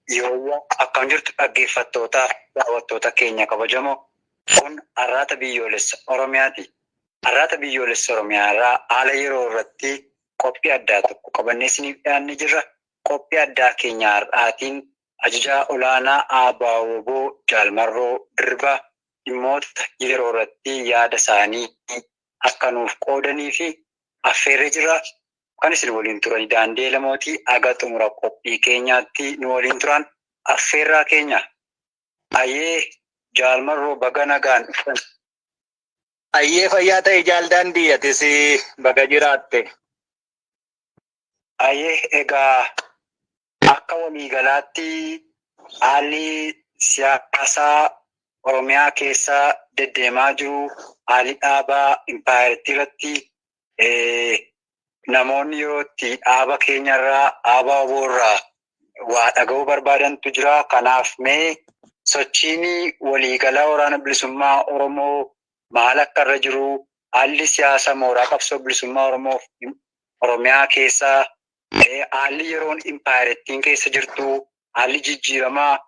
Yoo akkam jirtu dhaggeeffattoota daawwattoota keenya kabajamoo kun arraata biyyoolessa Oromiyaati. Arraata biyyoolessa Oromiyaa irraa haala yeroo irratti qophii addaa tokko qabannee isiniif dhiyaannee jirra. Qophii addaa keenya har'aatiin ajajaa olaanaa ABO Jaalmarroo Dirribaa dhimmoota yeroo irratti yaada isaanii akka nuuf qoodanii fi affeerree jira. Kan isin waliin turan Daandii Lamootii aga xumura qophii keenyaatti nu waliin turan affeerraa keenya. Ayyee Jaalmarroo baga nagaan dhuftan. Ayyee fayyaa ta'e Jaal Daandii atis baga jiraatte. Ayyee egaa akka waliigalaatti haalli siyaasaa Oromiyaa keessaa deddeemaa jiru haalli dhaabaa impaayiritii irratti namoonni yeroo itti dhaaba keenyarraa ABO irraa waa dhaga'uu barbaadantu jira. Kanaaf mee sochiin waliigalaa waraana bilisummaa Oromoo maal akka irra jiru, haalli siyaasa mooraa qabsoo bilisummaa Oromiyaa keessaa, haalli yeroon impaayiritiin keessa jirtu, haalli jijjiiramaa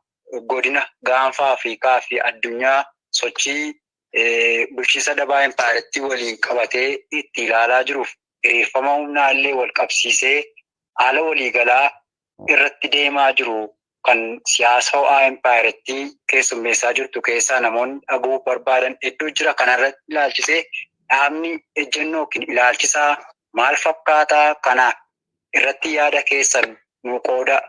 godina gaanfa Afrikaa fi addunyaa sochii bulchiinsa dabaa impaayiritii waliin qabatee itti ilaalaa jiruuf hiriirfama humnaa illee wal qabsiisee haala waliigalaa irratti deemaa jiru kan siyaasa ho'aa impaayiritii keessummeessaa jirtu keessaa namoonni dhaga'uu barbaadan hedduu jira. Kanarratti ilaalchisee dhaabni ejjennoo yookiin ilaalchisaa maal fakkaataa? Kana irratti yaada keessan nu qooda.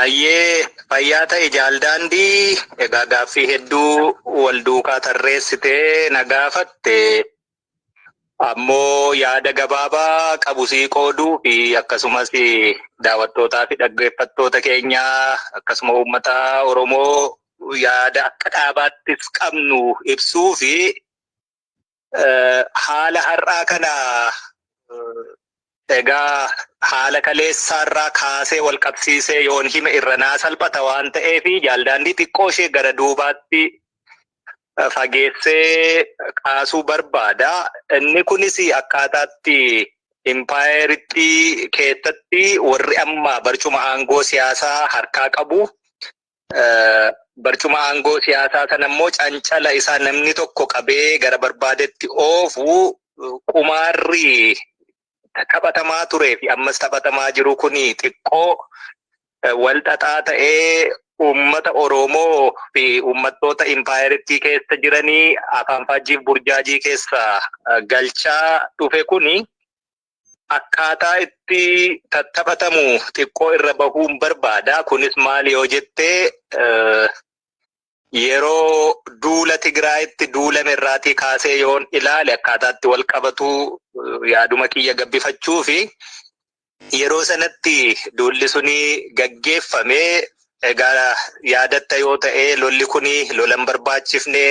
Ayyee fayyaa ta'e Jaal Daandii egaa gaaffii hedduu wal duukaa tarreessitee na gaafatte. Ammoo yaada gabaabaa qabu sii qooduu fi akkasumas daawwattootaa fi dhaggeeffattoota keenyaa akkasuma uummata Oromoo yaada akka dhaabaattis qabnu ibsuu fi haala har'aa kana egaa haala kaleessaarraa kaasee wal qabsiisee yoon hime irra naa salphata waan ta'eef Jaal Daandii xiqqoo ishee gara duubaatti fageessee kaasuu barbaada. Inni kunis akkaataatti impaayiritii keessatti warri amma barcuma aangoo siyaasaa harkaa qabu. Barcuma aangoo siyaasaa sana immoo cancala isaa namni tokko qabee gara barbaadetti oofu qumaarri taphatamaa turee fi ammas taphatamaa jiru kuni xiqqoo wal xaxaa ta'ee uummata Oromoo fi uummattoota impaayiritii keessa jiranii afaan faajjiif burjaajii keessa galchaa dhufe kuni akkaataa itti taphatamu xiqqoo irra bahuun barbaada. Kunis maali yoo jettee yeroo duula Tigraayitti duulame irraatii kaasee yoon ilaale akkaataatti wal qabatu yaaduma kiyya gabbifachuu fi yeroo sanatti duulli suni gaggeeffamee egaa yaadatta yoo ta'e lolli kuni lolan barbaachifne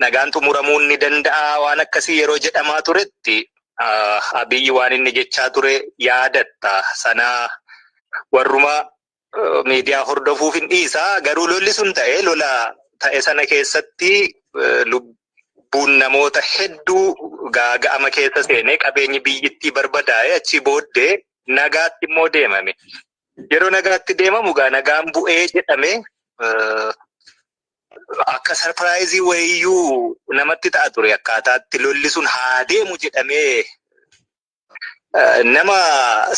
nagaan xumuramuun ni danda'a waan akkasii yeroo jedhamaa turetti Abiyyi waan inni jechaa ture yaadatta sana warruma miidiyaa hordofuuf hin dhiisa. Garuu lolli sun ta'e lola ta'e sana keessatti lubbuun namoota hedduu gaaga'ama keessa seenee qabeenyi biyyittii barbadaa'e achi booddee nagaatti immoo deemame. Yeroo nagaatti deemamu gaa nagaan bu'ee jedhame akka sarpiraayizii wayiyyuu namatti ta'a ture akkaataatti lolli sun haa deemu jedhamee nama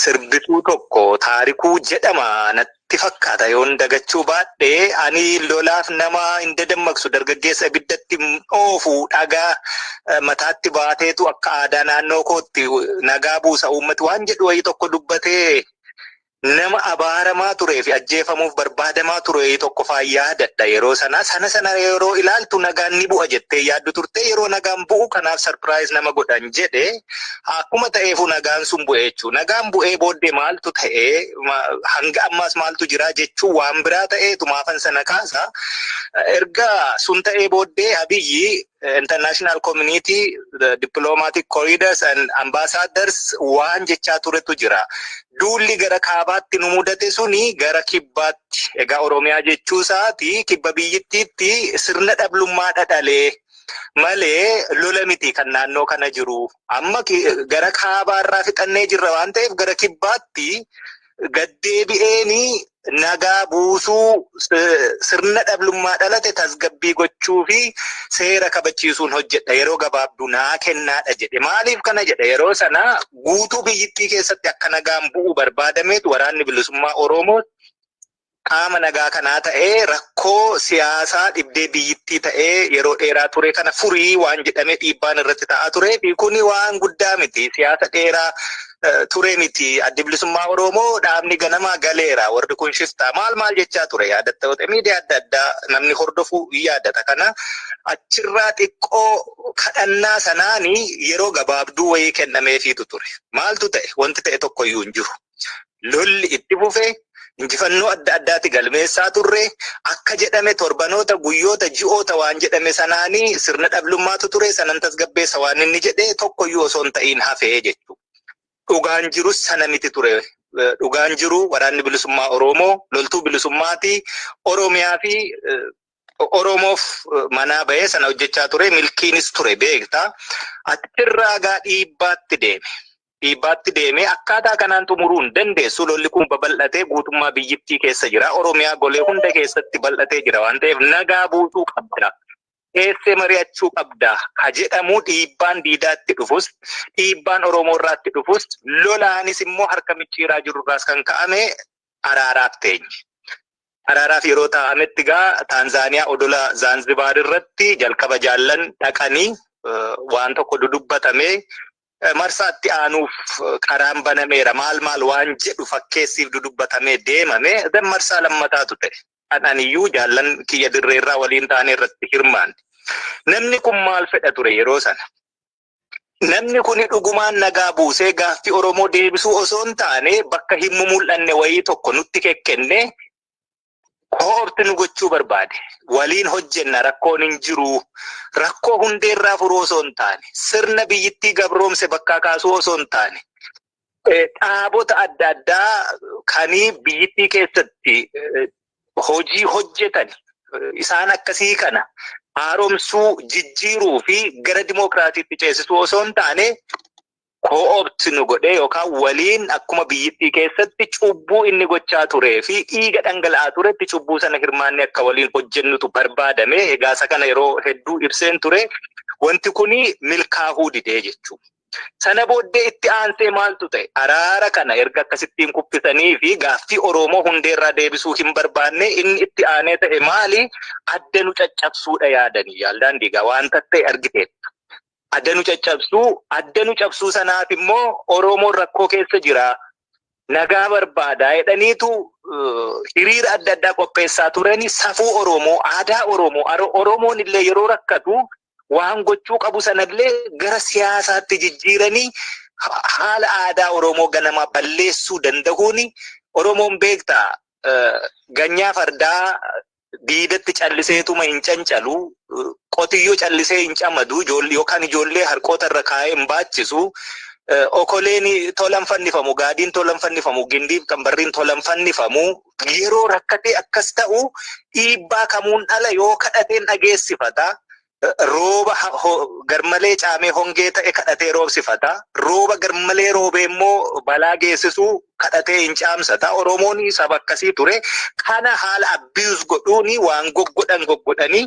sirbituu tokko Taarikuu jedhama natti fakkaata yoon dagachuu baadhee ani lolaaf nama hin dadammaqsu dargaggeessa ibiddatti oofu dhagaa mataatti baateetu akka aadaa naannoo kootti nagaa buusa uummati waan jedhu wayii tokko dubbatee nama abaaramaa turee fi ajjeefamuuf barbaadamaa ture tokko faa yaadadha yeroo sana yeroo ilaaltu nagaan ni bu'a jettee yaaddu turte yeroo nagaan bu'u kanaaf sarpiraayiz nama godhan jedhe akkuma ta'eefu nagaan sun bu'e jechuu nagaan bu'ee booddee maaltu ta'ee hanga ammaas maaltu jira jechuu waan biraa ta'eetu maafan sana kaasa erga sun ta'ee booddee Abiyyi international community diplomatic corridors and ambassadors waan jechaa turetu jira. Duulli gara kaabaatti nu mudate suni gara kibbaatti egaa Oromiyaa jechuu isaati kibba biyyittiitti sirna dhablummaa dhadhalee malee lola miti kan naannoo kana jiru amma gara kaabaarraa fixannee jirra waan ta'eef gara kibbaatti gaddeebi'eeni nagaa buusuu sirna dhablummaa dhalate tasgabbii gochuu fi seera kabachiisuun hojjedha yeroo gabaabduu naa kennaadha jedhe. Maaliif kana jedhe? Yeroo sana guutuu biyyittii keessatti akka nagaan bu'u barbaadameetu waraanni bilisummaa Oromoo qaama nagaa kanaa ta'ee rakkoo siyaasaa dhibdee biyyittii ta'ee yeroo dheeraa ture kana furii waan jedhame dhiibbaan irratti ta'aa ture fi kuni waan guddaa miti. Siyaasa dheeraa ture miti. Addi bilisummaa Oromoo dhaabni ganamaa galeera. Warri kun shiftaa maal jechaa ture yaadatta yoo ta'e miidiyaa adda addaa namni hordofu yaadata. Kana achirraa xiqqoo kadhannaa sanaanii yeroo gabaabduu wayii kennameefiitu ture. Maaltu ta'e? Wanti ta'e tokkoyyuu hin jiru. Lolli itti fufee injifannoo adda addaati galmeessaa turre akka jedhame torbanoota guyyoota ji'oota waan jedhame sanaanii sirna dhablummaatu ture. Sanan tasgabbeessa waan inni jedhe tokkoyyuu osoo hin ta'iin hafee jechuudha. Dhugaan jirus sana miti ture. Dhugaan jiru waraanni bilisummaa Oromoo loltuu bilisummaati Oromiyaa fi Oromoof manaa bahee sana hojjechaa ture. Milkiinis ture beektaa. Achirraa gaa dhiibbaatti deeme akkaataa kanaan xumuruu hin dandeessu. Lolli kun babal'atee guutummaa biyyittii keessa jira. Oromiyaa golee hunda keessatti bal'atee jira waan ta'eef nagaa buusuu qabda. Eessee mari'achuu qabda. Ha jedhamu dhiibbaan diidaatti dhufus, dhiibbaan Oromoo irraatti dhufus, lolaanis immoo harka micciiraa jirurraas kan ka'ame araaraaf teenye. Araaraaf yeroo taa'ametti gaa Taanzaaniyaa odola Zaanzibaar irratti jalqaba jaallan dhaqanii waan tokko dudubbatamee marsaatti aanuuf karaan banameera maal waan jedhu fakkeessiif dudubbatamee deemame marsaa lammataatu ta'e. Ananiyyuu jaallan kiyya dirreerraa waliin taane irratti hirmaanne. Namni kun maal fedha ture yeroo sana? Namni kun dhugumaan nagaa buusee gaaffii Oromoo deebisuu osoo hin taane bakka hin mul'anne wayii tokko nutti kekkenne koorti nu gochuu barbaade. Waliin hojjenna rakkoon hin jiru. Rakkoo hundeerraa furuu osoo hin taane sirna biyyittii gabroomse bakkaa kaasuu osoo hin taane dhaabota adda addaa kanii biyyittii keessatti hojii hojjetan isaan akkasii kana haaromsuu jijjiiruu fi gara dimookiraatiitti ceesisuu osoo hin taane ko'oobti nu godhee yookaan waliin akkuma biyyittii keessatti cubbuu inni gochaa turee fi dhiiga dhangala'aa turetti cubbuu sana hirmaanne akka waliin hojjennutu barbaadame. Egaa isa kana yeroo hedduu ibseen ture. Wanti kuni milkaa'uu didee jechuudha. Sana booddee itti aansee maaltu ta'e? Araara kana erga akkasittiin kuffisanii fi gaaffii Oromoo hundeerraa deebisuu hin barbaanne inni itti aanee ta'e maali? Adda nu caccabsuudha yaadanii yaaldaan diigaa waan ta'e argiteetta. Adda nu cabsuu sanaaf immoo Oromoon rakkoo keessa jira. Nagaa barbaadaa jedhaniitu hiriira adda addaa qopheessaa turani. Safuu Oromoo, aadaa Oromoo, Oromoon illee yeroo rakkatu waan gochuu qabu sanallee gara siyaasaatti jijjiiranii haala aadaa Oromoo ganamaa balleessuu danda'uun Oromoon beektaa ganyaa fardaa diidatti calliseetuma hin cancalu qotiyyoo callisee hin camadu yookaan ijoollee harkoota irra kaa'ee hin baachisu okoleen tolan fannifamu gaadiin tolan fannifamu gindiif qambarriin tolan fannifamu yeroo rakkate akkas ta'u dhiibbaa kamuun dhala yoo kadhateen dhageessifata. Rooba garmalee caamee hongee ta'e kadhatee roobsifata. Rooba garmalee roobee immoo balaa geessisuu kadhatee hin caamsata. Oromoon saba akkasii ture. Kana haala abbius godhuuni waan goggodhanii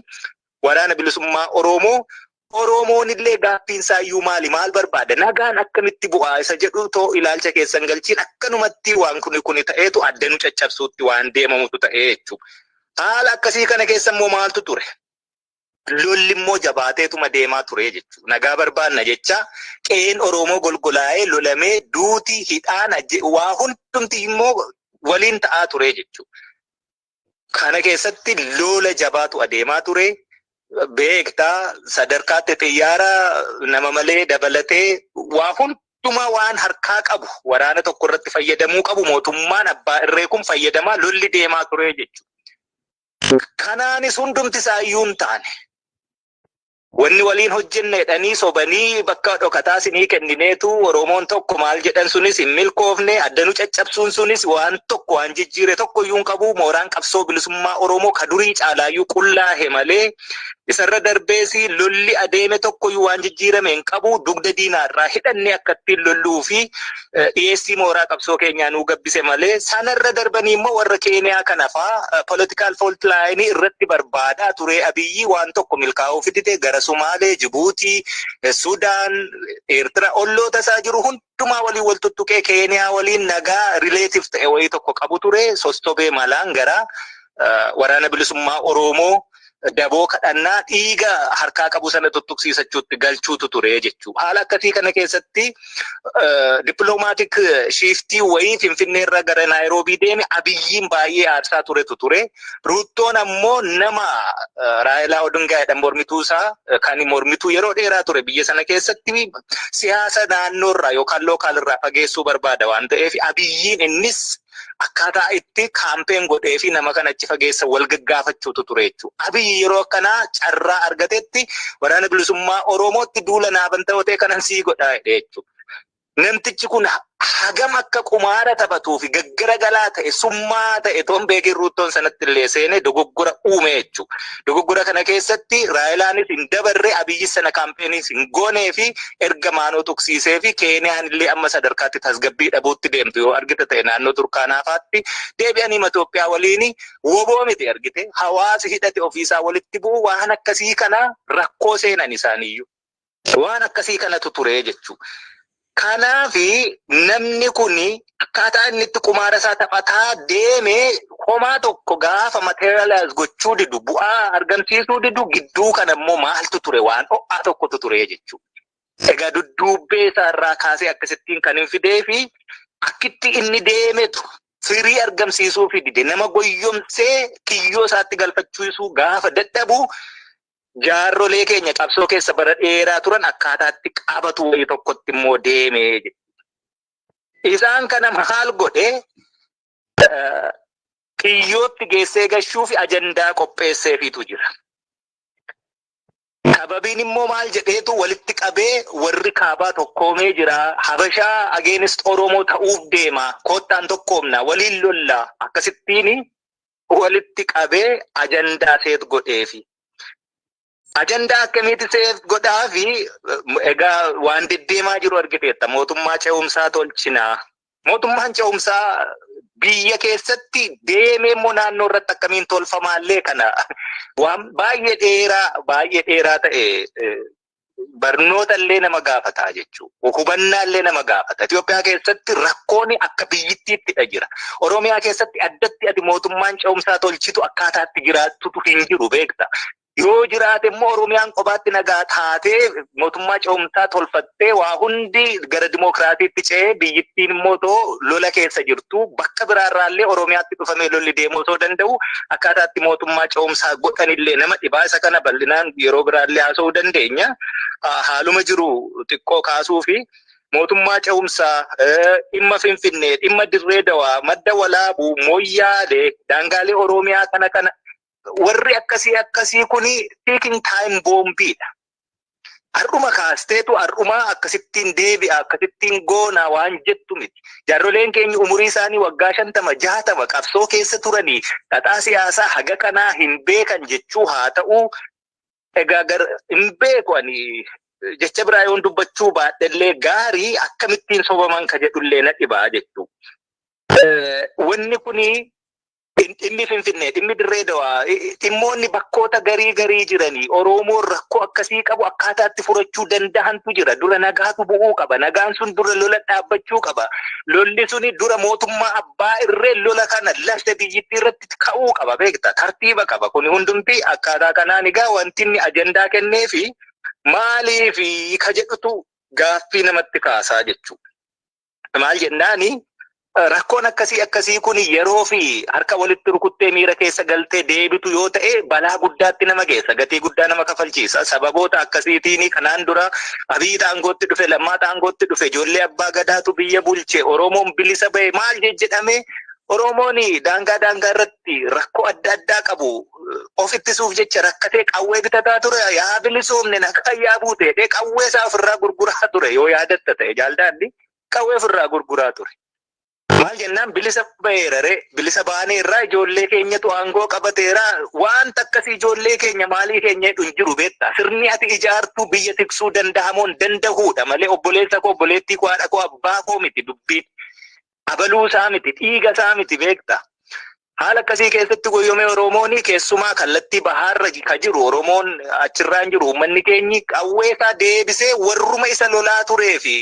waraana bilisummaa Oromoo. Oromoon illee gaaffiinsaa iyyuu maal barbaada? Nagaan akkamitti bu'aa isa jedhu too ilaalcha keessan galchiin akkanumatti waan kuni ta'eetu adda nu caccabsuutti waan deemamutu ta'ee jechuudha. Haala akkasii kana keessa immoo maaltu ture? Lolli immoo jabaateetuma deemaa ture jechuudha. Nagaa barbaanna jecha qe'een Oromoo golgolaa'ee lolamee duuti hidhaan waa hundumti immoo waliin ta'aa ture jechuudha. Kana keessatti lola jabaatu adeemaa ture. Beektaa sadarkaatti xiyyaara nama malee dabalatee waa hundumaa waan harkaa qabu waraana tokko irratti fayyadamuu qabu mootummaan abbaa irree kun fayyadamaa lolli deemaa ture jechuudha. Kanaanis hundumti isaa iyyuu hin taane. Wanni waliin hojjenna jedhanii sobanii bakka dhokataa sinii kennineetu Oromoon tokko maal jedhan sunis hin milkoofne adda nu caccabsuun sunis waan tokko waan jijjiire tokko iyyuu hin qabu. Mooraan qabsoo bilisummaa Oromoo ka durii caalaayyuu qullaa malee Isarra darbeesi lolli adeeme tokko waan jijjiirame hin qabu dugda diinaarraa hidhannee akkattiin lolluu fi dhiyeessii mooraa qabsoo keenyaa nuu gabbise malee sanarra darbanii immoo warra Keeniyaa kanafaa political fault line irratti barbaadaa ture Abiyyi waan tokko milkaa'uu fidite gara Sumaalee, Jibuutii, Sudaan, Eertiraa olloota isaa jiru hundumaa waliin wal tuttuqee Keeniyaa waliin nagaa relative ta'e wayii tokko qabu ture sostobee malaan gara waraana bilisummaa Oromoo daboo kadhannaa dhiiga harkaa qabu sana tuttuqsiisachuutti galchuutu ture jechuudha. Haala akkasii kana keessatti dippiloomaatiik shiiftii wayii Finfinneerra gara Naayiroobii deeme Abiyyiin baay'ee aarsaa turetu ture. Ruuttoon ammoo nama Raayilaa Odingaa jedhamu mormituu isaa kan mormituu yeroo dheeraa ture biyya sana keessatti siyaasa naannoorraa yookaan lookaalirraa fageessuu barbaada waan ta'eef Abiyyiin innis akkaataa itti kaampeen godhee fi nama kana achi fageessa wal gaggaafachuutu ture jechuudha. Abiyyi yeroo akkanaa carraa argatetti waraana bilisummaa Oromootti duula naaban ta'otee kanan sii godhaa jedhee jechuudha. Namtichi kun hagam akka qumaara taphatuu fi gaggaragalaa ta'e summaa ta'e toon beekin ruuttoon sanatti illee seenee dogoggora uume jechuudha. Dogoggora kana keessatti Raayilaanis hin dabarre Abiyyi sana kaampeenis hin goonee fi erga maanoo tuqsiisee fi Keeniyaan illee amma sadarkaatti tasgabbii dhabuutti deemtu yoo argite ta'e naannoo Turkaanaafaatti deebi'anii Itoophiyaa waliin woboo miti argite hawaasi hidhate ofiisaa walitti bu'u waan akkasii kana rakkoo seenan isaaniiyyuu. Waan akkasii kanatu ture jechuudha. Kanaafi namni kuni akkaataa inni itti qumaara isaa taphataa deeme homaa tokko gaafa materialize gochuu didu bu'aa argamsiisuu didu gidduu kana immoo maaltu ture waan ho'aa tokkotu ture jechuudha. Egaa dudduubbee isaarraa kaasee akkasittiin kan hin fidee fi akkitti inni deemetu firii argamsiisuu fi dide nama goyyomsee kiyyoo isaatti galfachiisuu gaafa dadhabu jaarrolee keenya qabsoo keessa bara dheeraa turan akkaataatti qabatu wayii tokkotti immoo deemee. Isaan kana maal godhe kiyyootti geessee gashuu fi ajandaa qopheesseefiitu jira. Sababiin immoo maal jedheetu walitti qabee warri kaabaa tokkoomee jira. Habashaa against Oromoo ta'uuf deema. Koottaan tokkoomna waliin lolla akkasittiin walitti qabee ajandaa seet godheefi. Ajandaa akkamitti seet godhaa fi egaa waan deddeemaa jiru argiteetta mootummaa ce'umsaa tolchinaa. Mootummaan ce'umsaa biyya keessatti deemee immoo naannoo irratti akkamiin tolfamaallee kana waan baay'ee dheeraa ta'e barnoota illee nama gaafataa jechuudha. Hubannaa illee nama gaafata. Itoophiyaa keessatti rakkoon akka biyyittiittidha jira. Oromiyaa keessatti addatti ati mootummaan ce'umsaa tolchitu akkaataatti jiraattutu hin jiru beekta. Yoo jiraate immoo Oromiyaan qobaatti nagaa taatee mootummaa ce'umsaa tolfattee waa hundi gara dimookiraatiitti ce'ee biyyittiin immoo lola keessa jirtu bakka biraarraallee Oromiyaatti dhufamee lolli deemuu osoo danda'u akkaataatti mootummaa ce'umsaa godhanillee nama dhibaa isa kana bal'inaan yeroo biraallee haasa'uu dandeenya. Haaluma jiru xiqqoo kaasuu fi mootummaa ce'umsaa dhimma Finfinnee, dhimma Dirree Dawaa, Madda Walaabuu, Moyyaalee, daangaalee Oromiyaa kana warri akkasii kuni taking time boombiidha. Har'uma kaasteetu har'uma akkasittiin deebi'a akkasittiin goona waan jettu miti. Jaarroleen keenya umurii isaanii waggaa 50-60 qabsoo keessa turanii xaxaa siyaasaa haga kanaa hin beekan jechuu haa ta'u egaa hin beeku ani jecha biraa yoon dubbachuu baadhellee gaarii akkamittiin sobaman ka jedhullee na dhibaa jechuu. Wanni kuni dhimmi Finfinnee, dhimmi Dirree Dawaa, dhimmoonni bakkoota garii jiranii Oromoon rakkoo akkasii qabu akkaataatti furachuu danda'antu jira. Dura nagaatu bu'uu qaba. Nagaan sun dura lola dhaabbachuu qaba. Lolli suni dura mootummaa abbaa irree lola kana lafte biyyittii irratti ka'uu qaba beekta. Tartiiba qaba. Kuni hundumti akkaataa kanaan egaa wanti inni ajandaa kennee fi maaliif ka jedhutu gaaffii namatti kaasaa jechuudha. Maal jennaani? Rakkoon akkasii kun yeroo fi harka walitti rukuttee miira keessa galtee deebitu yoo ta'e balaa guddaatti nama geessa. Gatii guddaa nama kafalchiisa. Sababoota akkasiitiin kanaan dura Abiyyi aangootti dhufe, Lammaa aangootti dhufe, ijoollee abbaa gadaatu biyya bulche, Oromoon bilisa bahe maal jedhame Oromoon daangaa irratti rakkoo adda addaa qabu. Of ittisuuf jecha rakkatee qawwee bitataa ture. Yaa bilisoomne nagaa yaa buute qawwee isaa ofirraa gurguraa ture yoo yaadatta ta'e jaaldaadhi qawwee ofirraa gurguraa ture. Maal jennaan bilisa baheerare bilisa baanee irraa ijoollee keenyatu aangoo qabateera waan takkasii ijoollee keenya maalii keenya hin jiru beektaa sirni ati ijaartuu biyya tiksuu danda'amoon danda'uudha malee obboleessa koo obboleettii koo haadha koo abbaa koo miti dubbiin abaluu isaa miti dhiiga isaa miti beektaa. Haala akkasii keessatti goyyomee Oromoon keessumaa kallattii bahaarra ka jiru Oromoon achirraan jiru uummanni keenyi qawwee isaa deebisee warruma isa lolaa turee fi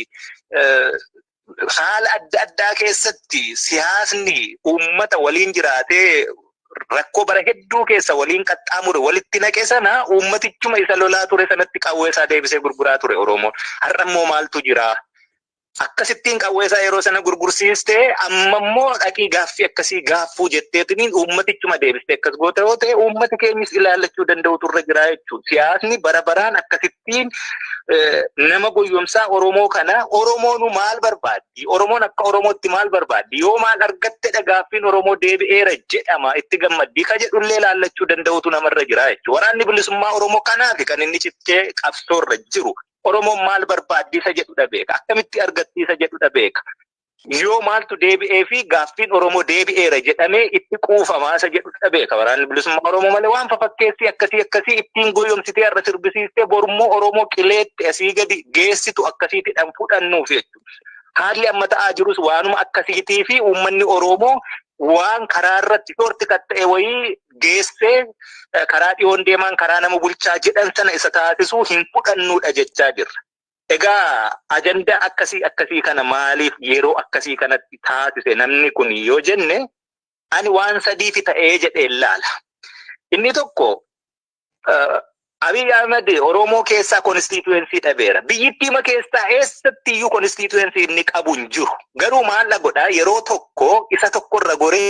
haala adda addaa keessatti siyaasni uummata waliin jiraatee rakkoo bara hedduu keessa waliin qaxxaamure walitti naqe sana uummatichuma isa lolaa ture sanatti qawwee isaa deebisee gurguraa ture Oromoon. Har'a immoo maaltu jira? Akkasittiin qawwee isaa yeroo sana gurgursiistee amma immoo dhaqii gaaffii akkasii gaaffuu jetteetiniin uummatichuma deebistee akkas goota yoo ta'e uummati keenyis ilaallachuu danda'utu irra jira jechuudha. Siyaasni bara baraan akkasittiin nama goyyomsaa Oromoo kana Oromoonu maal barbaaddi? Oromoon akka Oromootti maal barbaaddi? Yoo maal argattedha gaaffiin Oromoo deebi'eera jedhama itti gammaddii ka jedhullee ilaallachuu danda'utu namarra jira jechuudha. Waraanni bilisummaa Oromoo kanaafi kan inni cichee qabsoorra jiru. Oromoon maal barbaaddi isa jedhudha beeka. Akkamitti argatti isa jedhudha beeka. Yoo maaltu deebi'ee fi gaaffiin Oromoo deebi'eera jedhamee itti quufamaa isa jedhudha beeka. Waraanni bilisummaa Oromoo malee waan fafakkeessii akkasii ittiin goyyomsitee irra sirbisiistee borummoo Oromoo qileetti asii gadi geessitu akkasiitidhaan fudhannuuf jechuudha. Haalli amma ta'aa jirus waanuma akkasiitii fi uummanni Oromoo waan karaa irratti shorti ta'e wayii geessee karaa dhiyoon deemaan karaa nama bulchaa jedhan sana isa taasisuu hin fudhannuudha jechaa jirra. Egaa ajandaa akkasii kana maaliif yeroo akkasii kanatti taasise namni kun yoo jenne ani waan sadiifi ta'ee jedhee ilaala. Inni tokko Abiy Ahmed Oromoo keessaa konstituensii dhabeera. Biyyittiima keessaa eessatti iyyuu konstituensii inni qabu hin jiru. Garuu maal godhaa yeroo tokko isa tokkorra goree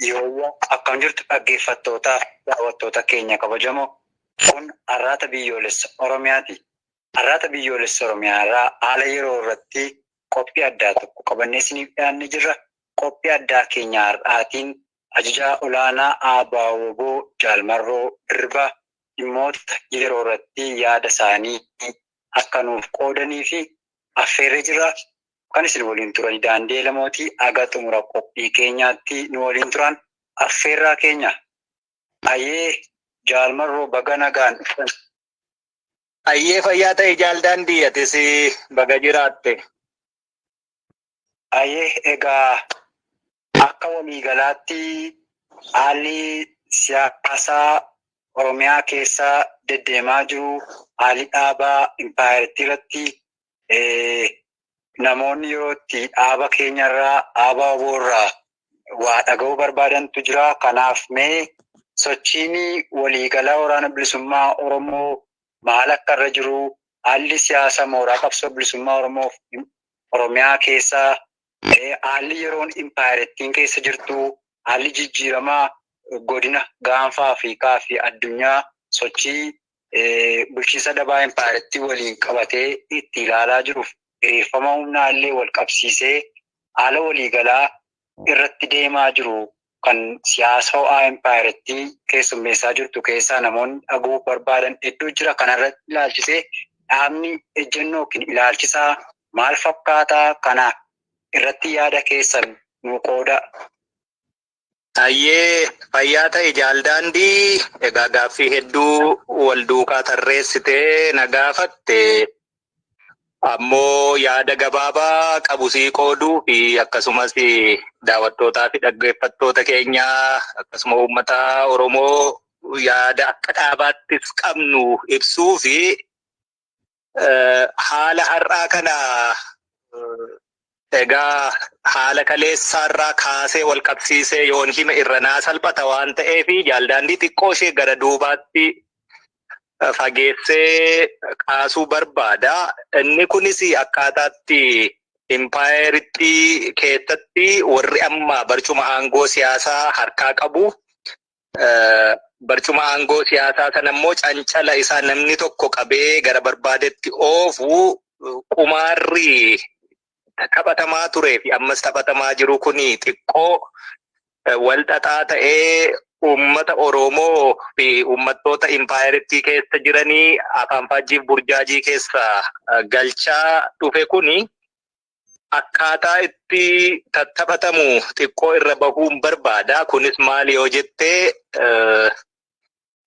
Yoo akkam jirtu dhaggeeffattoota daawwattoota keenya kabajamoo kun arraata biyyoolessa Oromiyaati. Arraata biyyoolessa Oromiyaa irraa haala yeroo irratti qophii addaa tokko qabannee isiniif dhiyaannee jirra. Qophii addaa keenya har'aatiin ajajaa olaanaa ABO Jaalmarroo Dirribaa dhimmoota yeroo irratti yaada isaanii akka nuuf qoodanii fi affeerree jirra. Kan isin waliin turan Daandii Lamootii aga xumura qophii keenyaatti nu waliin turan affeerraa keenya. Ayyee Jaalmarroo baga nagaan dhuftan. Ayyee fayyaa ta'e Jaal Daandii atis baga jiraatte. Ayyee egaa akka waliigalaatti haalli siyaasaa Oromiyaa keessa deddeemaa jiru haalli dhaabaa impaayirtii irratti namoonni yeroo itti dhaaba keenyarraa dhaaba ABO'rraa waa dhaga'uu barbaadantu jira. Kanaaf mee sochiin waliigalaa waraana bilisummaa Oromoo maal akka irra jiru, haalli siyaasa mooraa qabsoo bilisummaa Oromoof Oromiyaa keessaa, haalli yeroon impaayirtiin keessa jirtu, haalli jijjiiramaa godina gaanfa Afrikaa fi addunyaa sochii bulchiinsa dabaa impaayirtii waliin qabatee itti ilaalaa jiruuf hiriirfama humnaa illee wal qabsiisee haala waliigalaa irratti deemaa jiru kan siyaasa ho'aa impaayirtii keessummeessaa jirtu keessaa namoonni dhaga'uu barbaadan hedduu jira. Kanarratti ilaalchisee dhaabni ejjennoo ilaalchisaa maal fakkaataa? Kana irratti yaada keessan nu qooda. Ayyee fayyaa ta'e Jaal Daandii, egaa gaaffii hedduu wal duukaa tarreessitee na gaafatte. Ammoo yaada gabaabaa qabu sii qooduu fi akkasumas daawwattootaa fi dhaggeeffattoota keenyaa akkasuma uummata Oromoo yaada akka dhaabaattis qabnu ibsuu fi haala har'aa kana egaa haala kaleessaarraa kaasee wal qabsiisee yoon hime irra naa salphata waan ta'eef Jaal Daandii xiqqoo ishee gara duubaatti fageessee kaasuu barbaada. Inni kunis akkaataatti impaayiritti keessatti warri amma barcuma aangoo siyaasaa harkaa qabu. Barcuma aangoo siyaasaa sana immoo cancala isaa namni tokko qabee gara barbaadetti oofu qumaarri taphatamaa turee fi ammas taphatamaa jiru kuni xiqqoo wal xaxaa ta'ee uummata Oromoo fi uummattoota impaayiritti keessa jiranii afaan faajjiif burjaajii keessa galchaa dhufe kuni akkaataa itti taphatamu xiqqoo irra bahuun barbaada. Kunis maali yoo jettee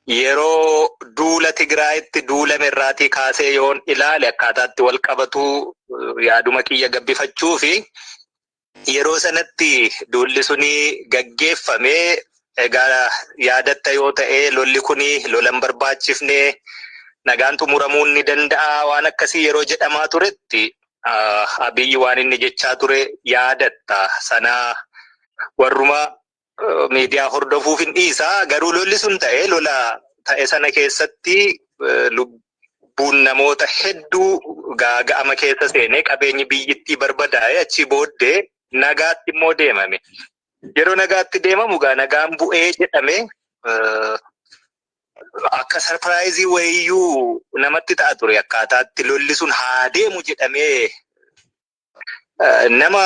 yeroo duula Tigraayitti duulame irraatii kaasee yoon ilaale akkaataatti wal qabatu yaaduma kiyya gabbifachuu fi yeroo sanatti duulli suni gaggeeffamee egaa yaadatta yoo ta'e lolli kuni lolan barbaachifne nagaan xumuramuun ni danda'a waan akkasii yeroo jedhamaa turetti Abiyyi waan inni jechaa ture yaadatta. Sana warruma miidiyaa hordofuuf hin dhiisa. Garuu lolli sun ta'e lola ta'e sana keessatti lubbuun namoota hedduu gaaga'ama keessa seenee qabeenyi biyyittii barbadaa'e achi booddee nagaatti immoo deemame. Yeroo nagaatti deemamu gaa nagaan bu'ee jedhame akka sarpiraayizii wayiyyuu namatti ta'a ture akkaataatti lolli sun haa deemu jedhamee nama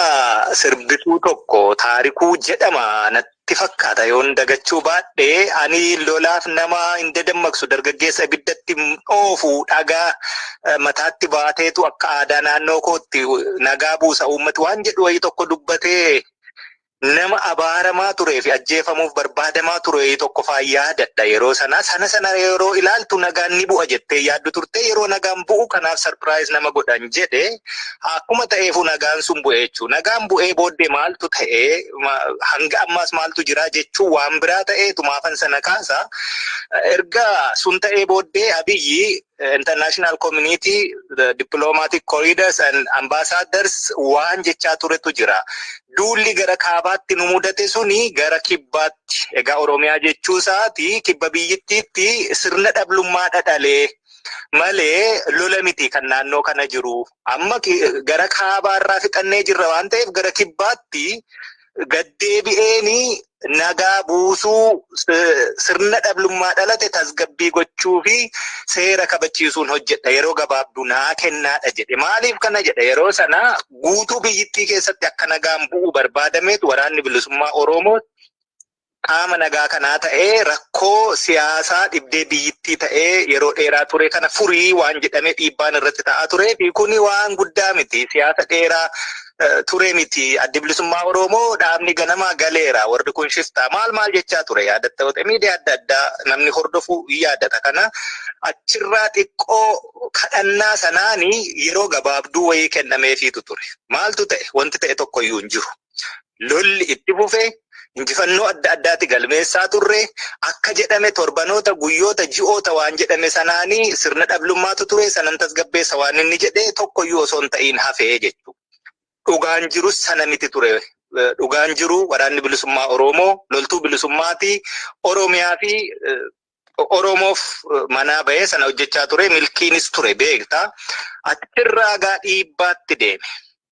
sirbisuu tokko Taarikuu jedhama natti fakkaata yoon dagachuu baadhee ani lolaaf nama hin dadammaqsu dargaggeessa ibiddatti oofu dhagaa mataatti baateetu akka aadaa naannoo kootti nagaa buusa uummati waan jedhu wayii tokko dubbatee nama abaaramaa turee fi ajjeefamuuf barbaadamaa ture tokko faa yaadadha. Yeroo sana yeroo ilaaltu nagaan ni bu'a jettee yaaddu turte. Yeroo nagaan bu'u kanaaf sarpiraayiz nama godhan jedhe akkuma ta'eefu nagaan sun bu'e jechuudha. Nagaan bu'ee booddee maaltu ta'ee hanga ammaas maaltu jira jechuun waan biraa ta'eetu maafan sana kaasa. Erga sun ta'ee booddee Abiyyi international community, the diplomatic corridors and ambassadors waan jechaa turetu jira. Duulli gara kaabaatti nu mudate suni gara kibbaatti. Egaa Oromiyaa jechuu isaati kibba biyyittiitti sirna dhablummaa dhadhalee malee lola miti kan naannoo kana jiru. Amma gara kaabaarraa fixannee jirra waan ta'eef gara kibbaatti gaddeebi'eeni nagaa buusuu sirna dhablummaa dhalate tasgabbii gochuu fi seera kabachiisuun hojjedha yeroo gabaabduu naa kennaadha jedhe. Maaliif kana jedha? Yeroo sana guutuu biyyittii keessatti akka nagaan bu'u barbaadameetu waraanni bilisummaa Oromoo qaama nagaa kanaa ta'ee rakkoo siyaasaa dhibdee biyyittii ta'ee yeroo dheeraa ture kana furii waan jedhamee dhiibbaan irratti ta'aa ture fi kuni waan guddaa miti. Siyaasa dheeraa ture miti. Addi bilisummaa Oromoo dhaabni ganamaa galeera. Warri kun shiftaa maal jechaa ture yaadatta miidiyaa adda addaa namni hordofu yaadata kana achirraa xiqqoo kadhannaa sanaanii yeroo gabaabduu wayii kennameefiitu ture. Maaltu ta'e? Wanti ta'e tokkoyyuu hin jiru. Lolli itti fufee injifannoo adda addaati galmeessaa turre akka jedhame torbanoota guyyoota ji'oota waan jedhame sanaanii sirna dhablummaatu ture sanan tasgabbeessa waan inni jedhe tokkoyyuu osoo hin ta'iin hafee jechuudha. Dhugaan jirus sana miti ture. Dhugaan jiru waraanni bilisummaa Oromoo loltuu bilisummaati Oromiyaa fi Oromoof manaa bahee sana hojjechaa ture milkiinis ture beektaa. Achirraa gaa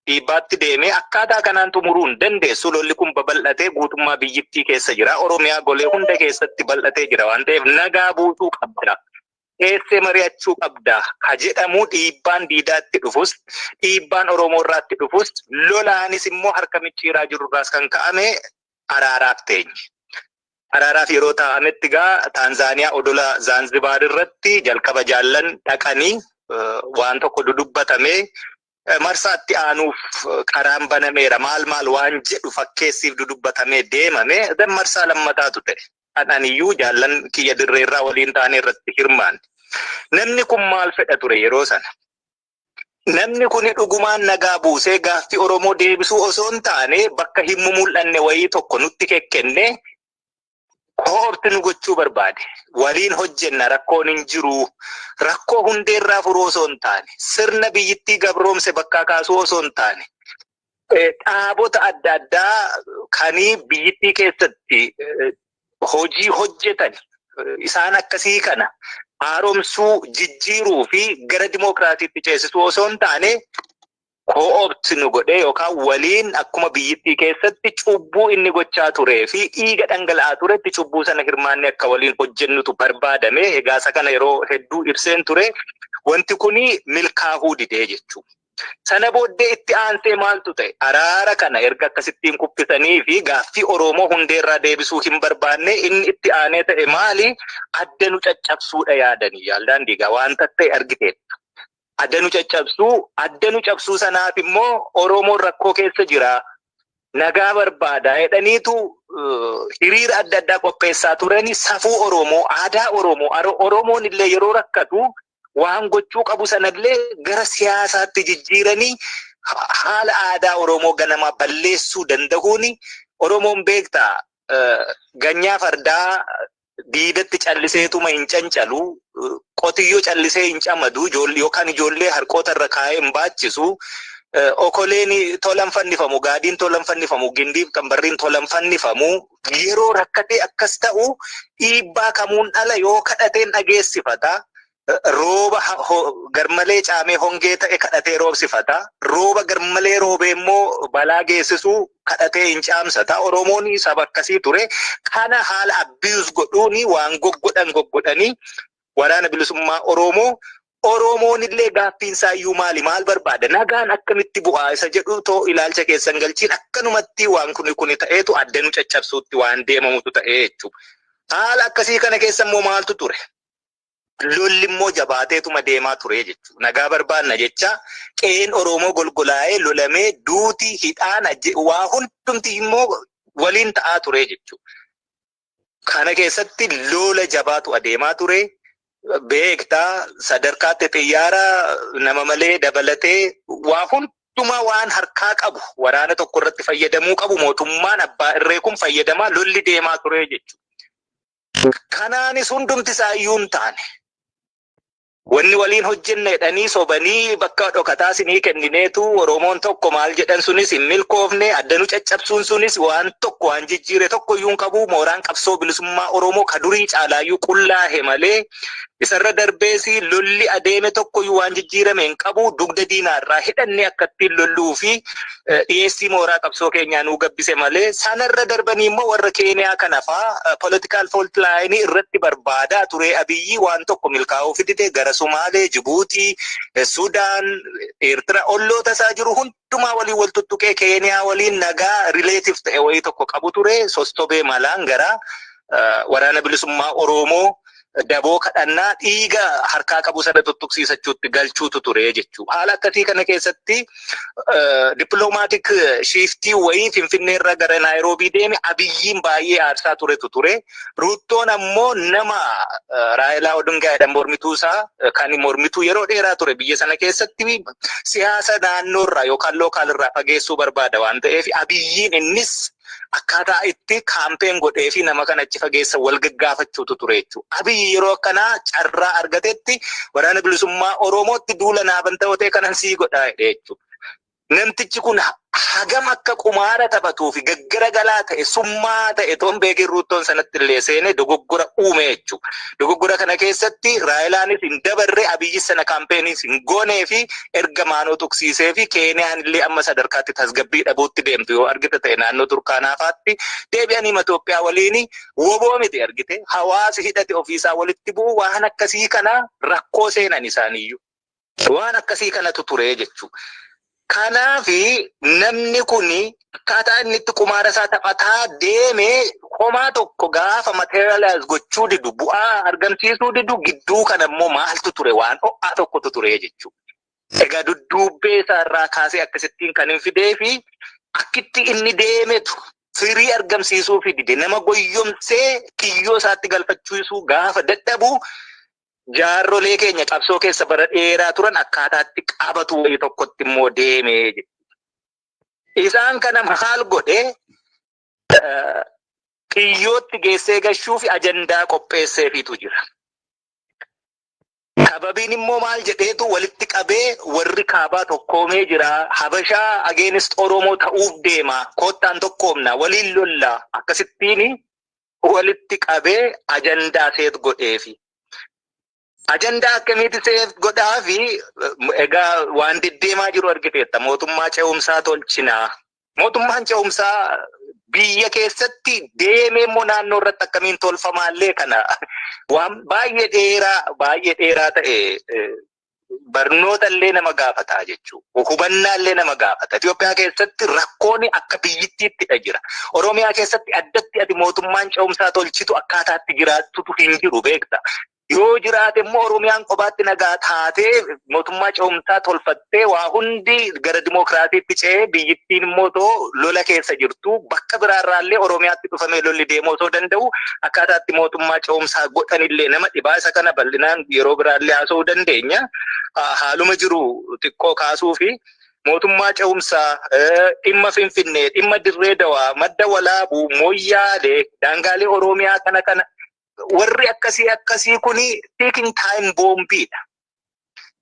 dhiibbaatti deeme akkaataa kanaan xumuruu hin dandeessu. Lolli kun babal'atee guutummaa biyyittii keessa jira. Oromiyaa golee hunda keessatti bal'atee jira waan ta'eef nagaa buusuu qabda. Eessee mari'achuu qabda. Ka jedhamu dhiibbaan diidaatti dhufus, dhiibbaan Oromoo irraatti dhufus, lolaanis immoo harka micciiraa jirurraas kan ka'ame araaraaf teenye. Araaraaf yeroo taa'ametti gaa Taanzaaniyaa odola Zaanzibaar irratti jalqaba jaallan dhaqanii waan tokko dudubbatamee marsaatti aanuuf karaan banameera maal waan jedhu fakkeessiif dudubbatamee deemame marsaa lammataatu ta'e. Ananiyyuu jaallan kiyya dirreerraa waliin taane irratti hirmaan. Namni kun maal fedha ture yeroo sana? Namni kun dhugumaan nagaa buusee gaaffii Oromoo deebisuu osoo hin taane bakka hin mul'anne wayii tokko nutti kekkenne koorti nu gochuu barbaade. Waliin hojjenna rakkoon hin jiru. Rakkoo hundeerraa furuu osoo hin taane sirna biyyittii gabroomse bakkaa kaasuu osoo hin taane dhaabota adda addaa kanii biyyittii keessatti hojii hojjetan isaan akkasii kana haaromsuu jijjiiruu fi gara dimookiraatiitti ceesisuu osoo hin taane ko'oobti nu godhee yookaan waliin akkuma biyyittii keessatti cubbuu inni gochaa turee fi dhiiga dhangala'aa turetti cubbuu sana hirmaannee akka waliin hojjennutu barbaadame. Egaa isa kana yeroo hedduu ibseen ture wanti kuni milkaa'uu didee jechuudha. Sana booddee itti aansee maaltu ta'e? Araara kana erga akkasittiin kuffisanii fi gaaffii Oromoo hundeerraa deebisuu hin barbaanne inni itti aanee ta'e maali? Adda nu caccabsuudha yaadanii yaaldaan diigaa wanta ta'e argiteetta. Adda nu cabsuu sanaaf immoo Oromoon rakkoo keessa jira. Nagaa barbaada jedhaniitu hiriira adda addaa qopheessaa turani. Safuu Oromoo, aadaa Oromoo, Oromoon illee yeroo rakkatu waan gochuu qabu sanallee gara siyaasaatti jijjiiranii haala aadaa Oromoo ganamaa balleessuu danda'uuni. Oromoon beektaa ganyaa fardaa diidatti calliseetuma hin cancalu, qotiyyoo callisee hin camadu, yookaan ijoollee harkoota irra kaa'ee hin baachisu. Okoleen tolan fannifamu, gaadiin tolan fannifamu, gindiif qambarriin tolan fannifamu. Yeroo rakkatee akkas ta'u dhiibbaa kamuun ala yoo kadhateen dhageessifata. Rooba garmalee caamee hongee ta'e kadhatee roobsifata. Rooba garmalee roobee immoo balaa geessisuu kadhatee hin caamsata. Oromoon saba akkasii ture. Kana haala abiyuus godhuuni waan goggodhanii waraana bilisummaa Oromoon illee gaaffiinsaa iyyuu maal barbaada? Nagaan akkamitti bu'aa isa jedhu too ilaalcha keessan galchiin akkanumatti waan kuni ta'eetu adda nu caccabsuutti waan deemamutu ta'ee jechuudha. Haala akkasii kana keessa immoo maaltu ture? Lolli immoo jabaateetuma deemaa ture jechuudha. Nagaa barbaanna jecha qe'een Oromoo golgolaa'ee lolamee duuti hidhaan waa hundumti immoo waliin ta'aa ture jechuudha. Kana keessatti lola jabaatu adeemaa ture. Beektaa sadarkaatti xiyyaara nama malee dabalatee waa hundumaa waan harkaa qabu waraana tokko irratti fayyadamuu qabu mootummaan abbaa irree kun fayyadamaa lolli deemaa ture jechuudha. Kanaanis hundumti isaa iyyuu hin taane. Wanni waliin hojjenna jedhanii sobanii bakka dhokataa sinii kennineetu Oromoon tokko maal jedhan sunis hin milkoofne. Adda nu caccabsuun sunis waan tokko waan jijjiire tokko iyyuu hin qabu. Mooraan qabsoo bilisummaa Oromoo ka durii caalaayyuu qullaahe malee Isarra darbeesi lolli adeeme tokkoyyuu waan jijjiirame hin qabu dugda diinaarraa hidhannee akkattiin lolluu fi dhiyeessii mooraa qabsoo keenyaa nuu gabbise malee sanarra darbanii immoo warra Keeniyaa kanafaa political fault line irratti barbaadaa ture Abiyyi waan tokko milkaa'uu fidite gara Sumaalee, Jibuutii, Sudaan, Eertira olloota isaa jiru hundumaa waliin wal tuttuqee Keeniyaa waliin nagaa relative ta'e wayii tokko qabu ture sostobee malaan gara waraana bilisummaa Oromoo daboo kadhannaa dhiiga harkaa qabu sana tuttuqsiisachuutti galchuutu ture jechuudha. Haala akkasii kana keessatti dippiloomaatiik shiiftii wayii Finfinneerra gara Naayiroobii deeme Abiyyiin baay'ee aarsaa turetu ture. Ruuttoon ammoo nama Raayilaa Odingaa jedhamu mormituusaa kan mormituu yeroo dheeraa ture biyya sana keessatti siyaasa naannoorraa yookaan lookaalirraa fageessuu barbaada waan ta'eef Abiyyiin innis akkaataa itti kaampeen godhee fi nama kana achi fageessa wal gaggaafachuutu ture jechuudha. Abiyyi yeroo akkanaa carraa argatetti waraana bilisummaa Oromootti duula naaban ta'otee kanan sii godhaa jechuudha. Namtichi kun hagam akka qumaara taphatuu fi gaggaragalaa ta'e summaa ta'e toon beekin ruuttoon sanatti illee seenee dogoggora uume jechuudha. Dogoggora kana keessatti Raayilaanis hin dabarre Abiyyi sana kaampeenis hin goonee fi erga maanoo tuqsiisee fi Keeniyaan illee amma sadarkaatti tasgabbii dhabuutti deemtu yoo argite ta'e naannoo Turkaanaafaatti deebi'anii Itoophiyaa waliin woboo miti argite hawaasi hidhate ofiisaa walitti bu'u waan akkasii kana rakkoo seenan isaaniiyyuu. Waan akkasii kanatu ture jechuudha. Kanaafi namni kuni akkaataa inni itti qumaara isaa taphataa deeme homaa tokko gaafa materialize gochuu didu bu'aa argamsiisuu didu gidduu kana immoo maaltu ture waan ho'aa tokkotu ture jechuudha. Egaa dudduubbee isaarraa kaasee akkasittiin kan hin fidee fi akkitti inni deemetu firii argamsiisuu fi dide nama goyyomsee kiyyoo isaatti galfachiisuu gaafa dadhabu jaarrolee keenya qabsoo keessa bara dheeraa turan akkaataatti qabatu wayii tokkotti immoo deemee isaan kana maal godhe kiyyootti geessee gashuu fi ajandaa qopheesseefiitu jira. Sababiin immoo maal jedheetu walitti qabee warri kaabaa tokkoomee jira. Habashaa against Oromoo ta'uuf deema. Koottaan tokkoomna waliin lolla akkasittiin walitti qabee ajandaa seet godheefi. Ajandaa akkamitti seet godhaa fi egaa waan deddeemaa jiru argiteetta mootummaa ce'umsaa tolchinaa. Mootummaan ce'umsaa biyya keessatti deemee immoo naannoo irratti akkamiin tolfamaallee kana waan baay'ee dheeraa ta'e barnoota illee nama gaafataa jechuudha. Hubannaa illee nama gaafata. Itoophiyaa keessatti rakkoon akka biyyittiittidha jira. Oromiyaa keessatti addatti ati mootummaan ce'umsaa tolchitu akkaataatti jiraattutu hin jiru beekta. Yoo jiraate immoo Oromiyaan qobaatti nagaa taatee mootummaa ce'umsaa tolfattee waa hundi gara dimookiraatiitti ce'ee biyyittiin immoo too lola keessa jirtu bakka biraarraallee Oromiyaatti dhufamee lolli deemuu osoo danda'u akkaataatti mootummaa ce'umsaa godhanillee nama dhibaa isa kana bal'inaan yeroo biraallee haasa'uu dandeenya. Haaluma jiru xiqqoo kaasuu fi mootummaa ce'umsaa dhimma Finfinnee, dhimma Dirree Dawaa, madda walaabuu, Moyyaalee, daangaalee Oromiyaa kana warri akkasii kuni taking time boombiidha.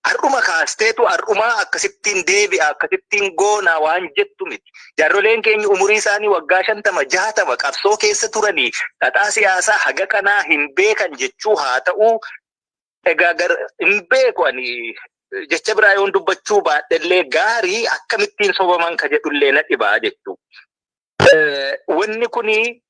Har'uma kaasteetu har'uma akkasittiin deebi'a akkasittiin goona waan jettu miti. Jaarroleen keenya umurii isaanii waggaa 50-60 qabsoo keessa turanii xaxaa siyaasaa haga kanaa hin beekan jechuu haa ta'u egaa hin beeku ani jecha biraa yoon dubbachuu baadhellee gaarii akkamittiin sobaman ka jedhullee na dhibaa jechuu. Wanni kuni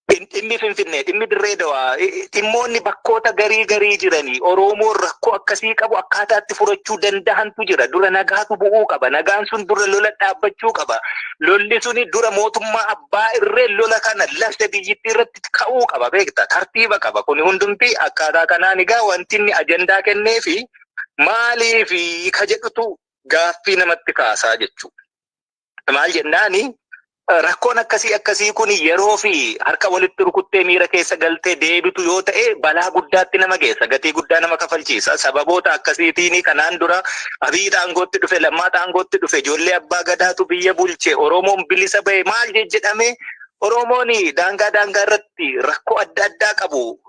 dhimmi Finfinnee, dhimmi Dirree Dawaa, dhimmoonni bakkoota garii jiranii Oromoon rakkoo akkasii qabu akkaataatti furachuu danda'antu jira. Dura nagaatu bu'uu qaba. Nagaan sun dura lola dhaabbachuu qaba. Lolli suni dura mootummaa abbaa irree lola kana lafte biyyittii irratti ka'uu qaba beekta. Tartiiba qaba. Kuni hundumti akkaataa kanaan egaa wanti inni ajandaa kennee fi maaliifi ka jedhutu gaaffii namatti kaasaa jechuudha. Maal jennaani? Rakkoon akkasii kun yeroo fi harka walitti rukuttee miira keessa galtee deebitu yoo ta'e balaa guddaatti nama geessa. Gatii guddaa nama kafalchiisa. Sababoota akkasiitiin kanaan dura Abiy aangootti dhufe, Lammaa aangootti dhufe, ijoollee abbaa gadaatu biyya bulche, Oromoon bilisa bahe maal jedhame Oromoon daangaa irratti rakkoo adda qabu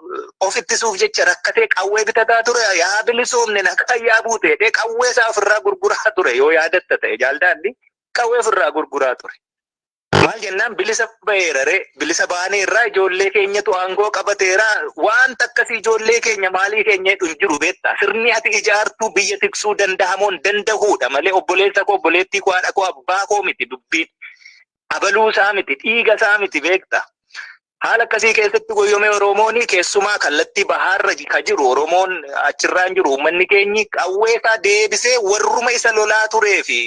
of ittisuuf jecha rakkatee qawwee bitataa ture. Yaa bilisoomne nagaa yaa buute qawwee isaa ofirraa gurguraa ture yoo yaadatta ta'e jaaldaalli qawwee ofirraa gurguraa ture. Maal jennaan bilisa baheerare bilisa baanee irraa ijoollee keenyatu aangoo qabateera waan takkasii ijoollee keenya maalii keenya hin jiru beektaa sirni ati ijaartuu biyya tiksuu danda'amoon danda'uudha malee obboleessa koo obboleettii koo haadha koo abbaa koo miti dubbiin abaluu isaa miti dhiiga isaa miti beektaa. Haala akkasii keessatti goyyomee Oromoon keessumaa kallattii bahaarra ka jiru Oromoon achirraan jiru uummanni keenyi qawweesaa deebisee warruma isa lolaa turee fi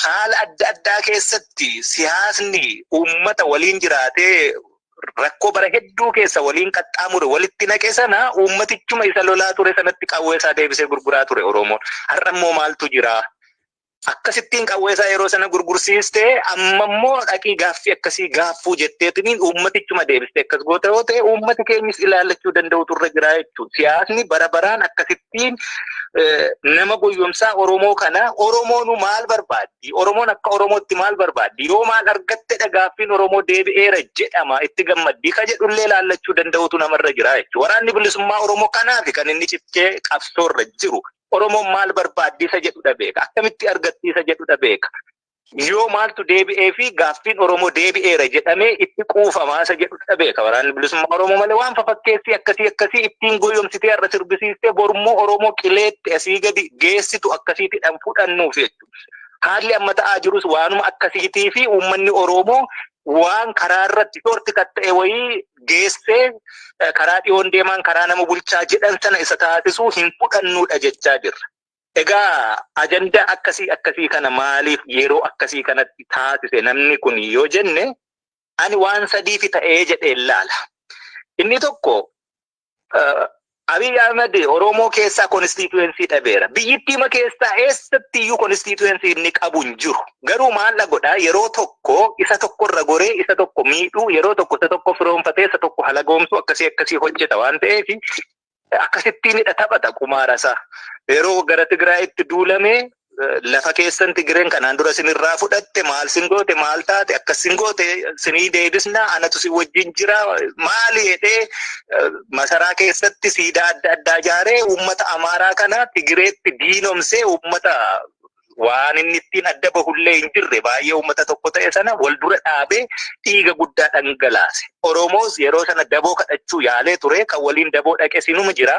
haala adda addaa keessatti siyaasni uummata waliin jiraatee rakkoo bara hedduu keessa waliin qaxxaamure walitti naqe sana uummatichuma isa lolaa ture sanatti qawweesaa deebisee gurguraa ture Oromoon. Har'a immoo maaltu jira? Akkasittiin qawweesaa yeroo sana gurgursiistee amma immoo dhaqii gaaffii akkasii gaaffuu jetteetiniin uummatichuma deebistee akkas goota yoo ta'e uummati keenyis ilaallachuu danda'utu irra jira jechuudha. Siyaasni bara baraan akkasittiin nama goyyomsaa Oromoo kana Oromoonu maal barbaaddi? Oromoon akka Oromootti maal barbaaddi? Yoo maal argattedha gaaffiin Oromoo deebi'eera jedhama itti gammaddii ka jedhullee ilaallachuu danda'utu namarra jira jechuudha. Waraanni bilisummaa Oromoo kanaaf kan inni cichee qabsoorra jiru. Oromoon maal barbaaddi isa jedhudha beeka. Akkamitti argatti isa jedhudha beeka. Yoo maaltu deebi'ee fi gaaffiin Oromoo deebi'eera jedhamee itti quufamaa isa jedhudha beeka. Waraanni bilisummaa Oromoo malee waan fafakkeessii akkasii ittiin goyyomsitee har'a sirbisiistee borummoo Oromoo qileetti asii gadi geessitu akkasiitidhaan fudhannuuf jechuudha. Haalli amma ta'aa jirus waanuma akkasiitii fi uummanni Oromoo waan karaa irratti shorti ta'e wayii geessee karaa dhiyoon deemaan karaa nama bulchaa jedhan sana isa taasisuu hin fudhannuudha jechaa jirra. Egaa ajandaa akkasii kana maaliif yeroo akkasii kanatti taasise namni kun yoo jenne ani waan sadiifi ta'ee jedhee ilaala. Inni tokko Abiy Ahmed Oromoo keessaa konstituensii dhabeera. Biyyittiima keessaa eessatti iyyuu konstituensii inni qabu hin jiru. Garuu maal godhaa yeroo tokko isa tokkorra goree isa tokko miidhuu yeroo tokko isa tokko firoonfatee isa tokko halagoomsu akkasii hojjeta waan ta'eef akkasittiinidha taphata qumaarasaa. Yeroo gara Tigraayitti duulamee lafa keessan Tigreen kanaan dura sinirraa fudhatte maal sin goote maal taate akkas sin goote sinii deebisna anatu si wajjin jira maali jedhee masaraa keessatti siidaa adda addaa ijaaree uummata Amaaraa kana Tigreetti diinomsee uummata waan inni ittiin adda bahullee hin jirre baay'ee uummata tokko ta'e sana wal dura dhaabee dhiiga guddaa dhangalaase. Oromoos yeroo sana daboo kadhachuu yaalee ture kan waliin daboo dhaqe sinuma jira.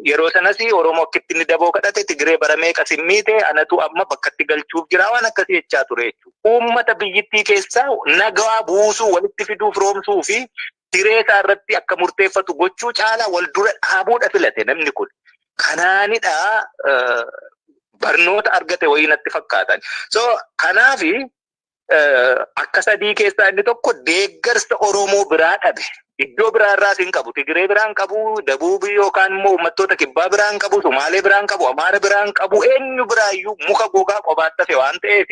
Yeroo sanas Oromoo akkitti inni daboo kadhate Tigree baramee qasimmiite anatu amma bakkatti galchuuf jira waan akkasii jechaa ture jechuudha. Uummata biyyittii keessaa nagaa buusuu walitti fiduuf roomsuu fi Tigree isaa irratti akka murteeffatu gochuu caalaa wal dura dhaabuudha filate namni kun. Kanaanidha barnoota argate wayii natti fakkaatan. So kanaafi akka sadii keessaa inni tokko deeggarsa Oromoo biraa dhabe. Iddoo biraa irraa hin qabu. Tigree biraan qabu, Dabuubii yookaan immoo uummattoota kibbaa biraan qabu, Somaalee biraan qabu, Amaara biraan qabu, eenyu biraayyuu muka gogaa qobaatti hafe waan ta'eef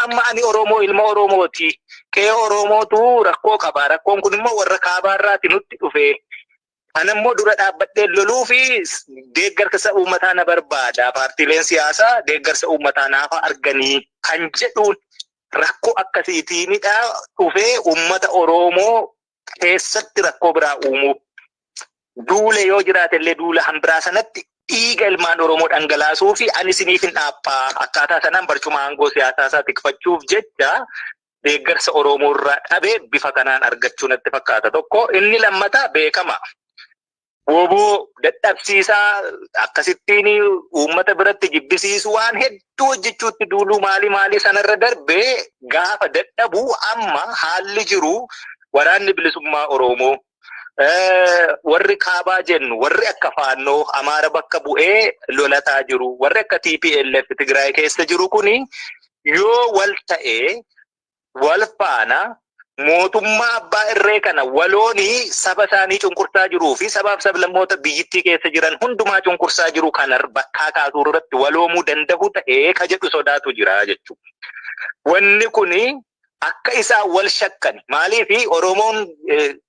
amma ani Oromoo ilma Oromooti. Qe'ee Oromootu rakkoo qaba. Rakkoon kun immoo warra kaabaarraati nutti dhufe. Anammoo dura dhaabbadhee loluu fi deeggarsa uummataa na barbaada. Paartiileen siyaasaa deeggarsa uummataa naaf arganii kan jedhuun rakkoo akkasiitiinidha dhufee uummata Oromoo keessatti rakkoo biraa uumuuf duule yoo jiraatellee duula hanbiraa sanatti dhiiga ilmaan Oromoo dhangalaasuu fi ani isiniif hin dhaabbaa akkaataa sanaan barcuma aangoo siyaasaa isaa tikfachuuf jecha deeggarsa Oromoo irraa dhabee bifa kanaan argachuu natti fakkaata. Tokko inni lammataa beekama. Woboo dadhabsiisaa akkasittiin uummata biratti jibbisiisu waan hedduu hojjechuutti duuluu maalii sanarra darbee gaafa dadhabuu amma haalli jiru waraanni bilisummaa Oromoo warri kaabaa jennu warri akka faannoo Amaara bakka bu'ee lolataa jiru warri akka TPLF Tigraay keessa jiru kuni yoo wal ta'ee wal faana mootummaa abbaa irree kana waloonii saba isaanii cunqursaa jiruu fi sabaaf sablammoota biyyittii keessa jiran hundumaa cunqursaa jiru kana bakkaa kaasuu irratti waloomuu danda'u ta'ee ka jedhu sodaatu jira jechuudha. Wanni kuni akka isaa wal shakkan maaliifi Oromoon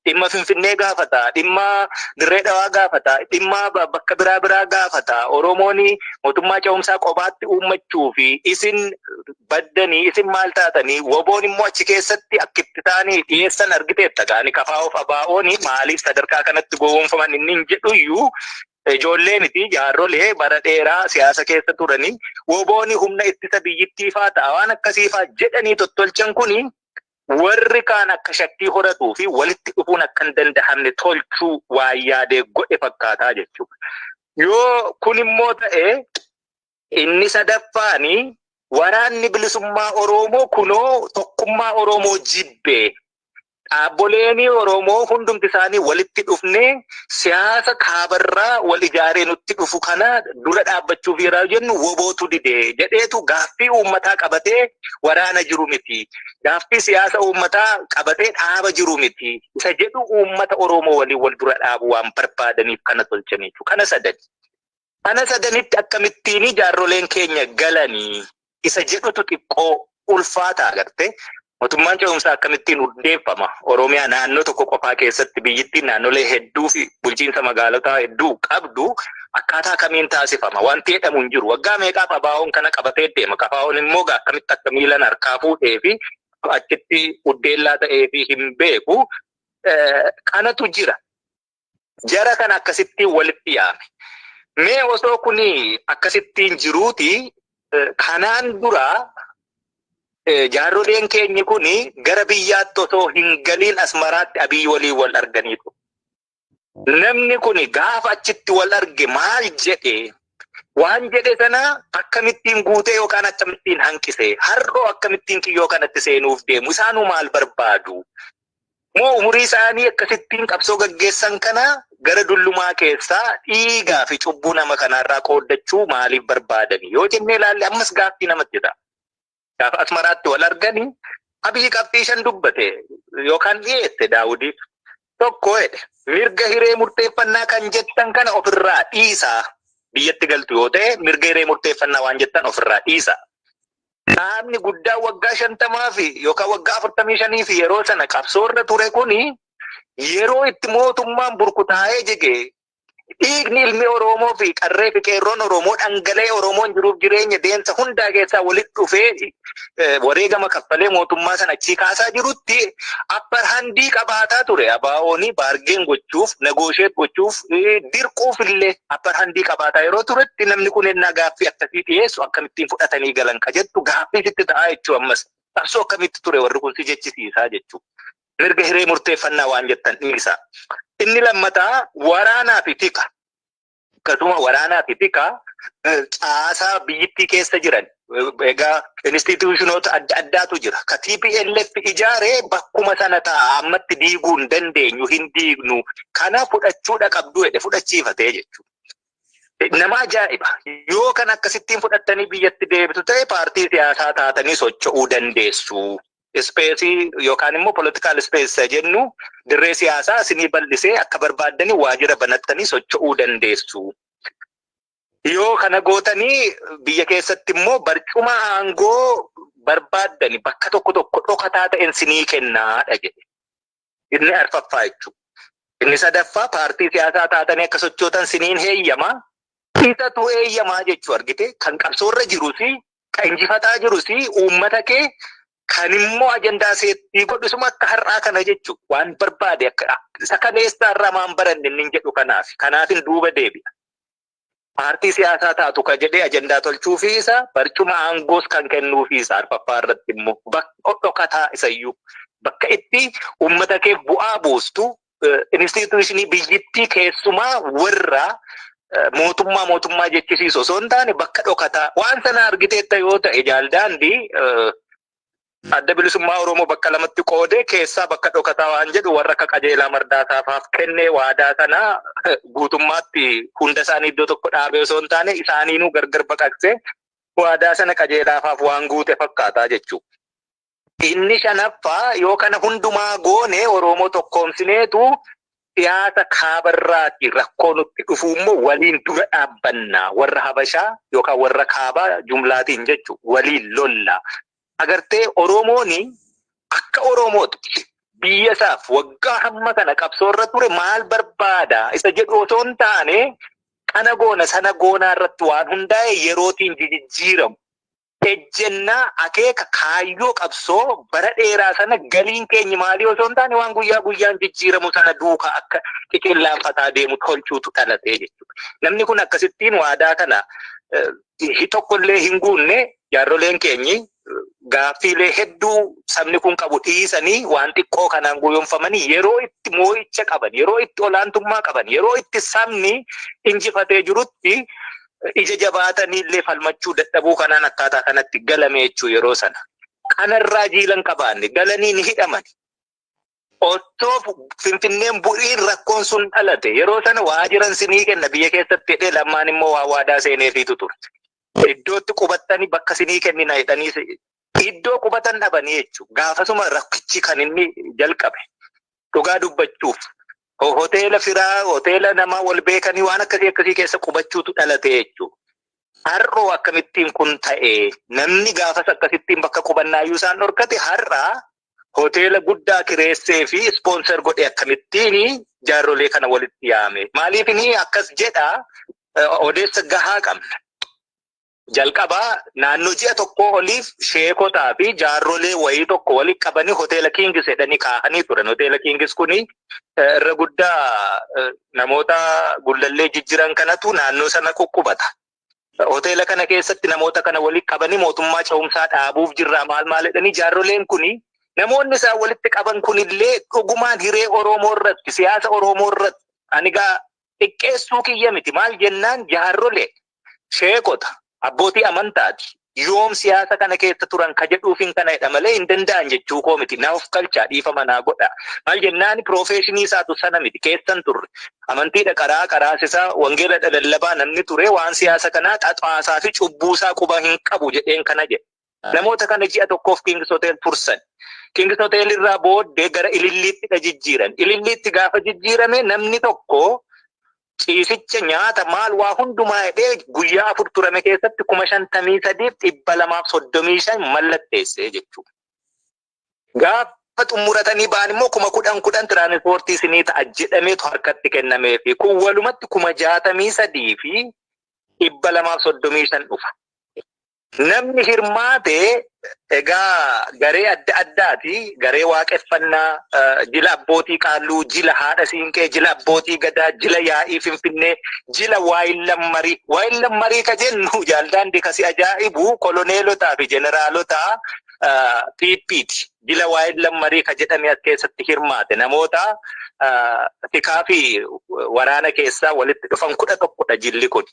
dhimma Finfinnee gaafata, dhimma Dirree Dhawaa gaafata, dhimma bakka biraa gaafata. Oromoon mootummaa ce'umsaa qobaatti uummachuu fi isin baddanii isin maal taatanii woboon immoo achi keessatti akkitti taanii dhiyeessan argiteetta gaani kafaa'oof abaa'oon maaliif sadarkaa kanatti gowwoomfaman inni hin jedhuyyuu Ijoollee miti jaarrolee bara dheeraa siyaasa keessa turanii wobooni humna ittisa biyyittii faa ta'a waan akkasii faa jedhanii tottolchan kuni warri kaan akka shakkii horatuu fi walitti dhufuun akka hin danda'amne tolchuu waan yaadee godhe fakkaataa jechuudha. Yoo kun immoo ta'e inni sadaffaanii waraanni bilisummaa Oromoo kunoo tokkummaa Oromoo jibbee dhaabboleen Oromoo hundumti isaanii walitti dhufnee siyaasa kaabarraa wal ijaaree nutti dhufu kana dura dhaabbachuuf yeroo jennu wobootu didee jedheetu gaaffii uummataa qabatee waraana jiru miti. Gaaffii siyaasa uummataa qabatee dhaaba jiru miti. Isa jedhu uummata Oromoo waliin wal dura dhaabu waan barbaadaniif kana tolchaniitu. Kana sadanitti akkamittiin jaarroleen keenya galanii isa jedhutu xiqqoo ulfaataa agarte. Mootummaan ce'umsaa akkamittiin hundeeffama. Oromiyaa naannoo tokko qofaa keessatti biyyittiin naannolee hedduu fi bulchiinsa magaalotaa hedduu qabdu akkaataa kamiin taasifama. Wanti jedhamu hin jiru. Waggaa meeqaaf abaawoon kana qabatee deema. Abaawoon immoo akkamitti akka miilan harkaa fuudhee fi achitti uddeellaa ta'ee fi hin beeku. Kanatu jira. Jara kana akkasittiin walitti yaame. Mee osoo kuni akkasittiin jiruuti kanaan dura jaarroleen keenya kuni gara biyyaatti osoo hin galiin Asmaraatti Abiyyi waliin wal arganiitu. Namni kuni gaafa achitti wal arge maal jedhe waan jedhe sana akkamittiin guutee yookaan akkamittiin hanqise har'oo akkamittiin kiyyoo kanatti seenuuf deemu isaanuu maal barbaadu. Moo umurii isaanii akkasittiin qabsoo gaggeessan kana gara dullumaa keessaa dhiigaa fi cubbuu nama kanaarraa qooddachuu maaliif barbaadani yoo jennee ilaalle ammas gaaffii namatti ta'a. Gaafa Asmaraatti wal arganii Abiyyi qabxii shan dubbate yookaan dhiyeesse Daawudiif tokko jedhe mirga hiree murteeffannaa kan jettan kana ofirraa dhiisaa biyyatti galtu yoo ta'e mirga hiree murteeffannaa waan jettan ofirraa dhiisaa. Dhaabni guddaa waggaa 50 fi yookaan waggaa 45 fi yeroo sana qabsoorra ture kuni yeroo itti mootummaan burkutaa'ee jige dhiigni ilmi Oromoo fi qarree fi qeerroon Oromoo dhangala'ee Oromoon jiruuf jireenya deemsa hundaa keessaa walitti dhufee wareegama kaffalee mootummaa sana achii kaasaa jirutti upper handii qabaataa ture. Abaawoonii baargeen gochuuf, negoosheet gochuuf, dirquuf illee upper handii qabaataa yeroo turetti namni kun ennaa gaaffii akkasii dhiyeessu akkamittiin fudhatanii galan ka jettu gaaffii sitti ta'aa jechuu ammas. Qabsoo akkamitti ture warri kun si jechisiisaa jechuu. Mirga hiree murteeffannaa waan jettan dhiisaa. Inni lammataa waraanaa fi tika. Akkasuma waraanaa fi tika caasaa biyyittii keessa jiran. Egaa instituushinoota adda addaatu jira. Ka TPLF ijaaree bakkuma sana ta'a ammatti diiguu hin dandeenyu hin diignu. Kana fudhachuudha qabdu jedhe fudhachiifatee jechuudha. Nama ajaa'iba. Yoo kan akkasittiin fudhattanii biyyatti deebitu ta'e paartii siyaasaa taatanii socho'uu dandeessu. Ispeesii yookaan immoo politikaal ispeesii jennu dirree siyaasaa isinii bal'isee akka barbaaddanii waajjira banattanii socho'uu dandeessu. Yoo kana gootanii biyya keessatti immoo barcuma aangoo barbaaddanii bakka tokko dhokataa ta'een isinii kennaadha jedhe. Inni arfaffaa jechuudha. Inni sadaffaa paartii siyaasaa taatanii akka sochootan isiniin heeyyama. Isatu heeyyamaa jechuu argite kan qabsoorra jirusi kan injifataa jirusi uummata kee kan immoo ajandaa seettii godhisuma akka har'aa kana jechuun waan barbaade akka isa kaleessaa irraa maan baranne inni jedhu kanaafin duuba deebi'a. Paartii siyaasaa taatu ka jedhee ajandaa tolchuufi isa barcuma aangoos kan kennuufi isa arfaffaa irratti immoo bakka dhokataa isayyuu bakka itti uummata kee bu'aa buustu instituushinii biyyittii keessumaa warra mootummaa jechisiisu osoo hin taane bakka dhokataa waan sana argiteetta yoo ta'e jaaldaandii adda bilisummaa Oromoo bakka lamatti qoodee keessaa bakka dhokataa waan jedhu warra akka qajeelaa Mardaasaaf kennee waadaa sana guutummaatti hunda isaanii iddoo tokko dhaabee osoo hin taane isaaniinuu gargar baqaqsee waadaa sana qajeelaafaaf waan guute fakkaataa jechuudha. Inni shanaffaa yoo kana hundumaa goone Oromoo tokkoomsineetu siyaasa kaabarraati rakkoo nutti dhufu immoo waliin dura dhaabbannaa warra Habashaa yookaan warra kaabaa jumlaatiin jechuudha waliin lolla. Agartee Oromooni akka Oromootti biyya isaaf waggaa hamma kana qabsoorra ture maal barbaada isa jedhu osoo hin taane kana goona sana goonaa irratti waan hundaa'e yerootiin jijjiiramu. ejjennaa akeeka kaayyoo qabsoo bara dheeraa sana galiin keenya maalii osoo hin taane waan guyyaa guyyaan jijjiiramu sana duukaa akka xiqillaanfataa deemu tolchuutu dhalatee jechuudha. Namni kun akkasittiin waadaa kana tokkollee hin guunne jaarroleen keenyi gaaffiilee hedduu sabni kun qabu dhiisanii waan xiqqoo kanaan guyyoomfamanii yeroo itti moo'icha qaban, yeroo itti olaantummaa qaban, yeroo itti sabni injifatee jirutti ija jabaatanii illee falmachuu dadhabuu kanaan akkaataa kanatti galame jechuu yeroo sana. Kanarraa jiilan qabaanne galanii ni hidhaman. Otoo Finfinneen bu'iin rakkoon sun dhalate yeroo sana waajiran sinii kenna biyya keessatti hidhee lammaan immoo waa waadaa seeneefiitu ture. Iddootti qubattanii bakka sinii kennina jedhanii iddoo qubatan dhabanii jechuudha. Gaafasuma rakkichi kan inni jalqabe dhugaa dubbachuuf. Hoteela firaa, hoteela namaa wal beekanii waan akkasii keessa qubachuutu dhalate jechuudha. Har'oo akkamittiin kun ta'e namni gaafas akkasittiin bakka qubannaayyuu isaan dhorkate har'aa hoteela guddaa kireessee fi ispoonsar godhe akkamittiin jaarrolee kana walitti yaame. Maaliif inni akkas jedhaa odeessa gahaa qabna. Jalqabaa naannoo ji'a tokko oliif sheekotaa fi jaarrolee wayii tokko walitti qabanii hoteela Kingis jedhanii kaa'anii turan. Hoteela Kingis kuni irra guddaa namoota gullallee jijjiran kanatu naannoo sana quqqubata. Hoteela kana keessatti namoota kana walitti qabanii mootummaa ce'umsaa dhaabuuf jirraa maal jedhanii jaarroleen kuni namoonni isaan walitti qaban kunillee dhugumaan hiree Oromoo irratti siyaasa Oromoo irratti ani gaa xiqqeessuu kiyya miti maal jennaan jaarrolee sheekota abbootii amantaati. Yoom siyaasa kana keessa turan ka jedhuufin kana jedha malee hin danda'an jechuu koo miti. Naaf kalchaa dhiifama naa godha. Maal jennaan piroofeeshinii isaatu sana miti keessan turre. Amantiidha qaraasisaa wangeela lallabaa namni ture waan siyaasa kanaa xaxaasaa fi cubbuusaa quba hin qabu jedheen kana jedhe. Namoota kana ji'a tokkoof Kingis Hotel tursan. Kingis Hotel irraa booddee gara Ililliittidha jijjiiran. Ililliitti gaafa jijjiirame namni tokko ciisicha nyaata maal waa hundumaa jedhee guyyaa 4 turame keessatti 53,235 mallatteessee jechuudha. Gaafa xumuratanii ba'an immoo 10,000 tiraanspoortii isinii ta'a jedhameetu harkatti kennamee fi kun walumatti 63,235 dhufa. Namni hirmaate egaa garee adda addaati. Garee waaqeffannaa, jila abbootii qaalluu, jila haadha siinqee, jila abbootii gadaa, jila yaa'ii Finfinnee, jila waayillan marii. Waayillan marii ka jennu jaaldaandi kasi ajaa'ibu koloneelotaa fi jeneraalota PP'ti. Jila waayillan marii ka jedhame as keessatti hirmaate namoota tikaa fi waraana keessaa walitti dhufan 11dha jilli kun.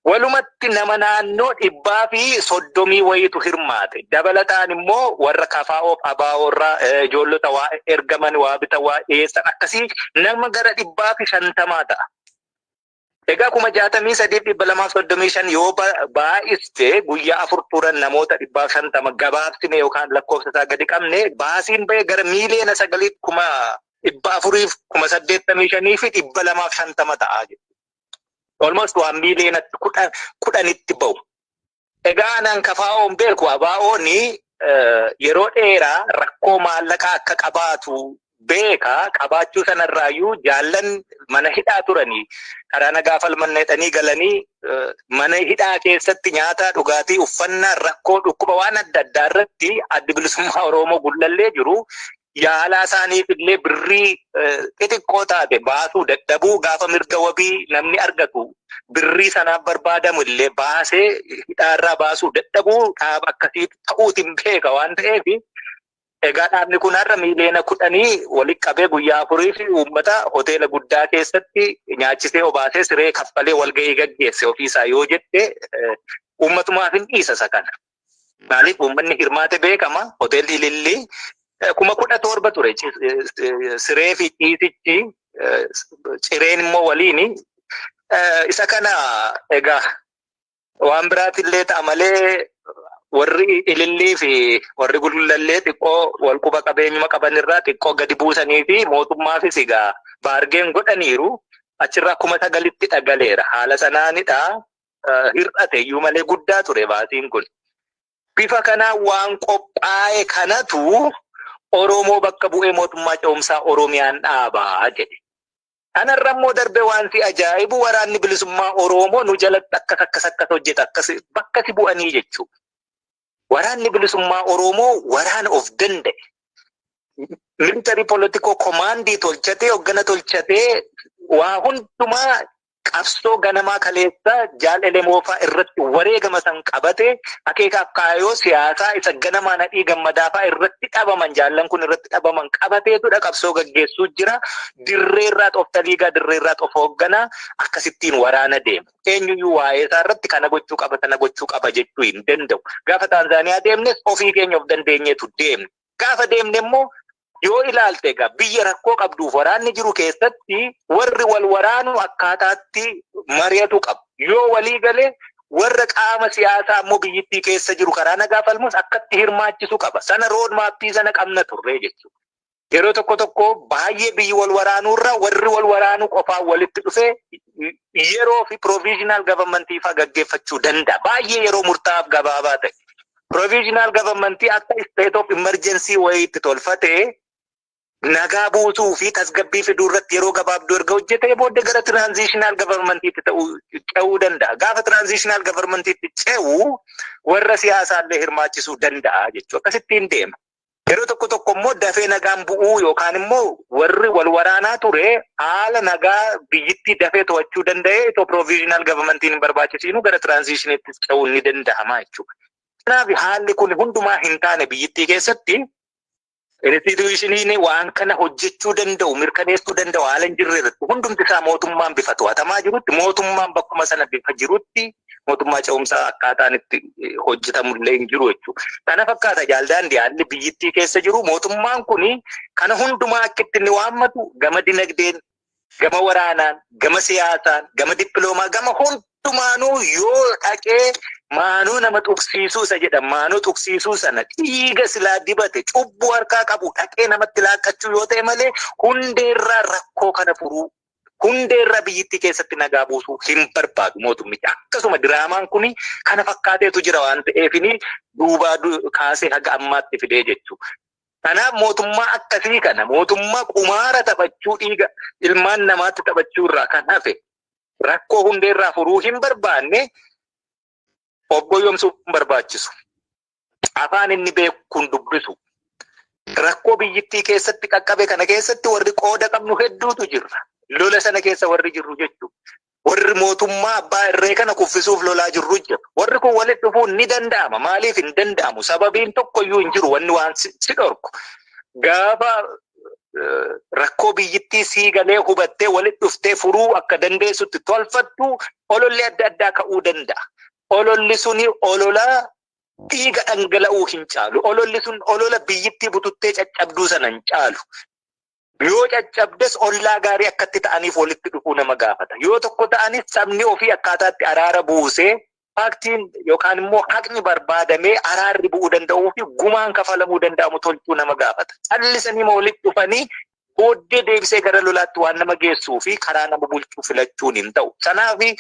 Walumatti nama naannoo 130 wayitu hirmaate. Dabalataan immoo warra kafaa'oof abaaworraa ijoollota waa ergaman waa bita waa dhiyeessan akkasii nama gara 150 ta'a. Egaa 63,235 yoo baay'iste guyyaa 4 turan namoota 150 gabaabsine yookaan lakkoofsa isaa gadi qabne baasiin ba'e gara miiliyoona 9,485 fi 250 ta'a jechuudha. Almost 1 miiliyoona 10 ba'u. Egaa nan kafaa'oon beeku abaa'ooni yeroo dheeraa rakkoo maallaqaa akka qabaatu beeka. Qabaachuu sanarraayyuu jaallan mana hidhaa turanii karaa nagaa falmannetanii galanii mana hidhaa keessatti nyaata dhugaatii uffannaa rakkoo dhukkuba waan adda addaa irratti adda bilisummaa Oromoo gullallee jiru. Yaalaa isaaniif illee birrii xixiqqoo taate baasuu dadhabuu gaafa mirga wabii namni argatu birrii sanaaf barbaadamu illee baasee hidhaarraa baasuu dadhabuu dhaaba akkasii ta'uutiin beeka waan ta'eef egaa dhaabni kun har'a miiliyoona 10 walitti qabee guyyaa 4 fi uummata hoteela guddaa keessatti nyaachisee obaasee siree kaffalee walgahii gaggeesse ofiisaa yoo jette uummatumaaf hin dhiisa isa kana. Maaliif uummanni hirmaate beekama hoteelli Ilillii 17,000 ture siree fi ciisichi cireen immoo waliini isa kana egaa waan biraatillee ta'a malee warri Ilillii fi warri Gullallee xiqqoo wal quba qabeenyuma qabanirraa xiqqoo gadi buusanii fi mootummaafis egaa baargeen godhaniiru achirraa 9,000tti dhagaleera haala sanaanidha hir'ate iyyuu malee guddaa ture baasiin kun bifa kanaa waan qophaa'e kanatu Oromoo bakka bu'ee mootummaa ce'umsaa Oromiyaan dhaabaa jedhe. Kanarra immoo darbe waan si ajaa'ibu waraanni bilisummaa Oromoo nu jalatti akkas hojjeta akkas bakka si bu'anii jechuudha. Waraanni bilisummaa Oromoo waraana of danda'e. Military political commandii tolchatee hoggana tolchatee waa hundumaa qabsoo ganamaa kaleessa jaalala moofaa irratti wareegama san qabatee akeekaaf kaayoo siyaasaa isa ganamaa nadhii gammadaafaa irratti dhabaman jaallan kun irratti dhabaman qabateetudha qabsoo gaggeessuu jira. Dirreerraa of taliigaa dirreerraa of hoogganaa akkasittiin waraana deemu. Eenyuyyuu waa'ee isaa irratti kana gochuu qaba jechuu hin danda'u. Gaafa Taanzaaniyaa deemnes ofii keenya of dandeenyeetu deemne. Gaafa deemne immoo yoo ilaalte egaa biyya rakkoo qabduuf waraanni jiru keessatti warri wal waraanu akkaataatti mari'atu qabu. Yoo walii galee warra qaama siyaasaa ammoo biyyittii keessa jiru karaa nagaa falmus akkatti hirmaachisu qaba. Sana rood maappii sana qabna turre jechuudha. Yeroo tokko baay'ee biyyi wal waraanuurra warri wal waraanuu qofaan walitti dhufee yeroo fi provisional governmentii fa'aa gaggeeffachuu danda'a. Baay'ee yeroo murtaa'aaf gabaabaa ta'e. Provisional governmentii akka state of emergency wayiitti tolfatee nagaa buusuu fi tasgabbii fiduu irratti yeroo gabaabduu erga hojjetee booddee gara transitional governmentiitti ce'uu danda'a. Gaafa transitional governmentiitti ce'u warra siyaasaallee hirmaachisuu danda'a jechuudha. Akkasittiin deema. Yeroo tokko immoo dafee nagaan bu'uu yookaan immoo warri wal waraanaa ture haala nagaa biyyittii dafee to'achuu danda'ee itoo provisional governmentiin hin barbaachisiinu gara transitioniitti ce'uun ni danda'ama jechuudha. Kanaaf haalli kun hundumaa hin taane biyyittii keessatti institutioniin waan kana hojjechuu danda'u mirkaneessuu danda'u haala hin jirre irratti hundumti isaa mootummaan bifa to'atamaa jirutti mootummaan bakkuma sana bifa jirutti mootummaa ce'umsaa akkaataan itti hojjetamullee hin jiru jechuudha. Kana fakkaata jaaldaandii haalli biyyittii keessa jiru mootummaan kuni kana hundumaa akkitti inni waammatu gama dinagdeen, gama waraanaan, gama siyaasaan, gama dippiloomaa, gama hundumaanuu yoo dhaqee maanuu nama tuqsiisuu isa jedha. Maanuu tuqsiisuu sana dhiiga silaa dibate cubbuu harkaa qabu dhaqee namatti laaqqachuu yoo ta'e malee hundeerraa rakkoo kana furuu, hundeerraa biyyittii keessatti nagaa buusuu hin barbaadu mootummichi. Akkasuma diraamaan kuni kana fakkaateetu jira waan ta'eefini duubaa kaasee haga ammaatti fidee jechuudha. Kanaaf mootummaa akkasii kana mootummaa qumaara taphachuu dhiiga ilmaan namaatti taphachuu irraa kan hafe rakkoo hundeerraa furuu hin barbaanne obboyoomsuu hin barbaachisu. Afaan inni beeku kun dubbisu. Rakkoo biyyittii keessatti qaqqabe kana keessatti warri qooda qabnu hedduutu jirra. Lola sana keessa warri jirru jechuudha. Warri mootummaa abbaa irree kana kuffisuuf lolaa jirru jira. Warri kun walitti dhufuun ni danda'ama. Maaliif hin danda'amu? Sababiin tokkoyyuu hin jiru wanni waan si dhorku. Gaafa rakkoo biyyittii sii galee hubattee walitti dhuftee furuu akka dandeessutti tolfattu ololli adda addaa ka'uu danda'a. Ololli suni olola dhiiga dhangala'uu hin caalu. Ololli sun olola biyyittii bututtee caccabduu sana hin caalu. Yoo caccabdes ollaa gaarii akkatti ta'aniif walitti dhufuu nama gaafata. Yoo tokko ta'anis sabni ofii akkaataatti araara buusee faktiin yookaan immoo haqni barbaadamee araarri bu'uu danda'uu fi gumaan kafalamuu danda'amu tolchuu nama gaafata. Callisanii walitti dhufanii booddee deebisee gara lolaatti waan nama geessuu fi karaa nama bulchuu filachuun hin ta'u. Sanaafi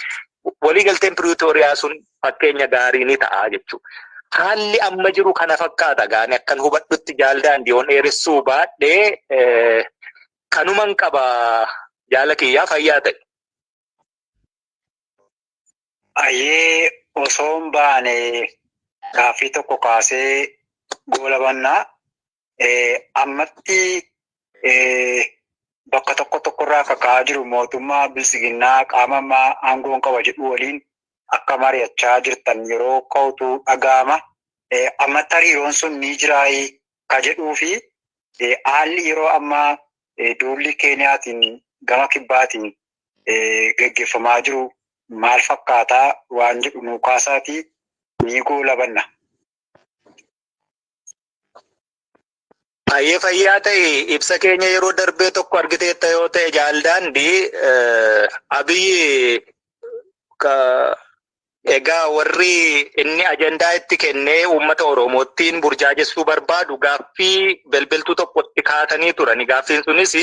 waliigalteen Piriitooriyaa sun fakkeenya gaarii ni ta'a jechuudha. Haalli amma jiru kana fakkaata gaani akkan hubadhutti Jaaldaandii on dheeressuu baadhee kanuman qaba jaala kiyyaa fayyaa ta'e. Ayyee osoo hin baane gaaffii tokko kaasee goolabannaa ammatti bakka tokkorraa kaka'aa jiru mootummaa bilisiginnaa qaama aangoon qaba jedhu waliin akka mari'achaa jirtan yeroo ka'utu dhaga'ama. Ammatti hariiroon sun ni jiraayi ka jedhuu fi haalli yeroo ammaa duulli Keeniyaatiin gama kibbaatiin gaggeeffamaa jiru maal fakkaataa waan jedhu nuu kaasaatii ni goolabanna. Ayyee fayyaa ta'e ibsa keenya yeroo darbee tokko argiteetta yoo ta'e Jaaldaandii Abiyyi egaa warri inni ajandaa itti kennee uummata Oromoottiin burjaajessuu barbaadu gaaffii belbeltuu tokkotti kaatanii turani. Gaaffiin sunis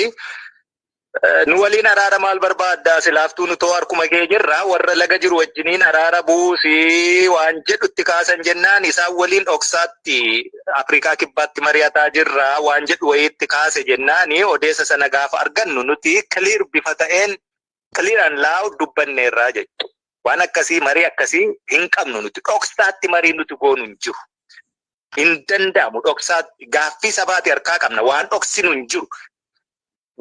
nu waliin araara maal barbaaddaa silaaftuu nu too harkuma kee jirra warra laga jiru wajjiniin araara buusii waan jedhutti kaasan jennaan isaan waliin dhoksaatti Afrikaa kibbaatti mari'ataa jirra waan jedhu wayiitti kaase jennaani odeessa sana gaafa argannu nuti clear bifa ta'een clear and loud dubbanneerraa jechuudha. Waan akkasii marii akkasii hin qabnu nuti dhoksaatti marii nuti goonu hin jiru. Hin danda'amu dhoksaatti gaaffii sabaati harkaa qabna waan dhoksinu hin jiru.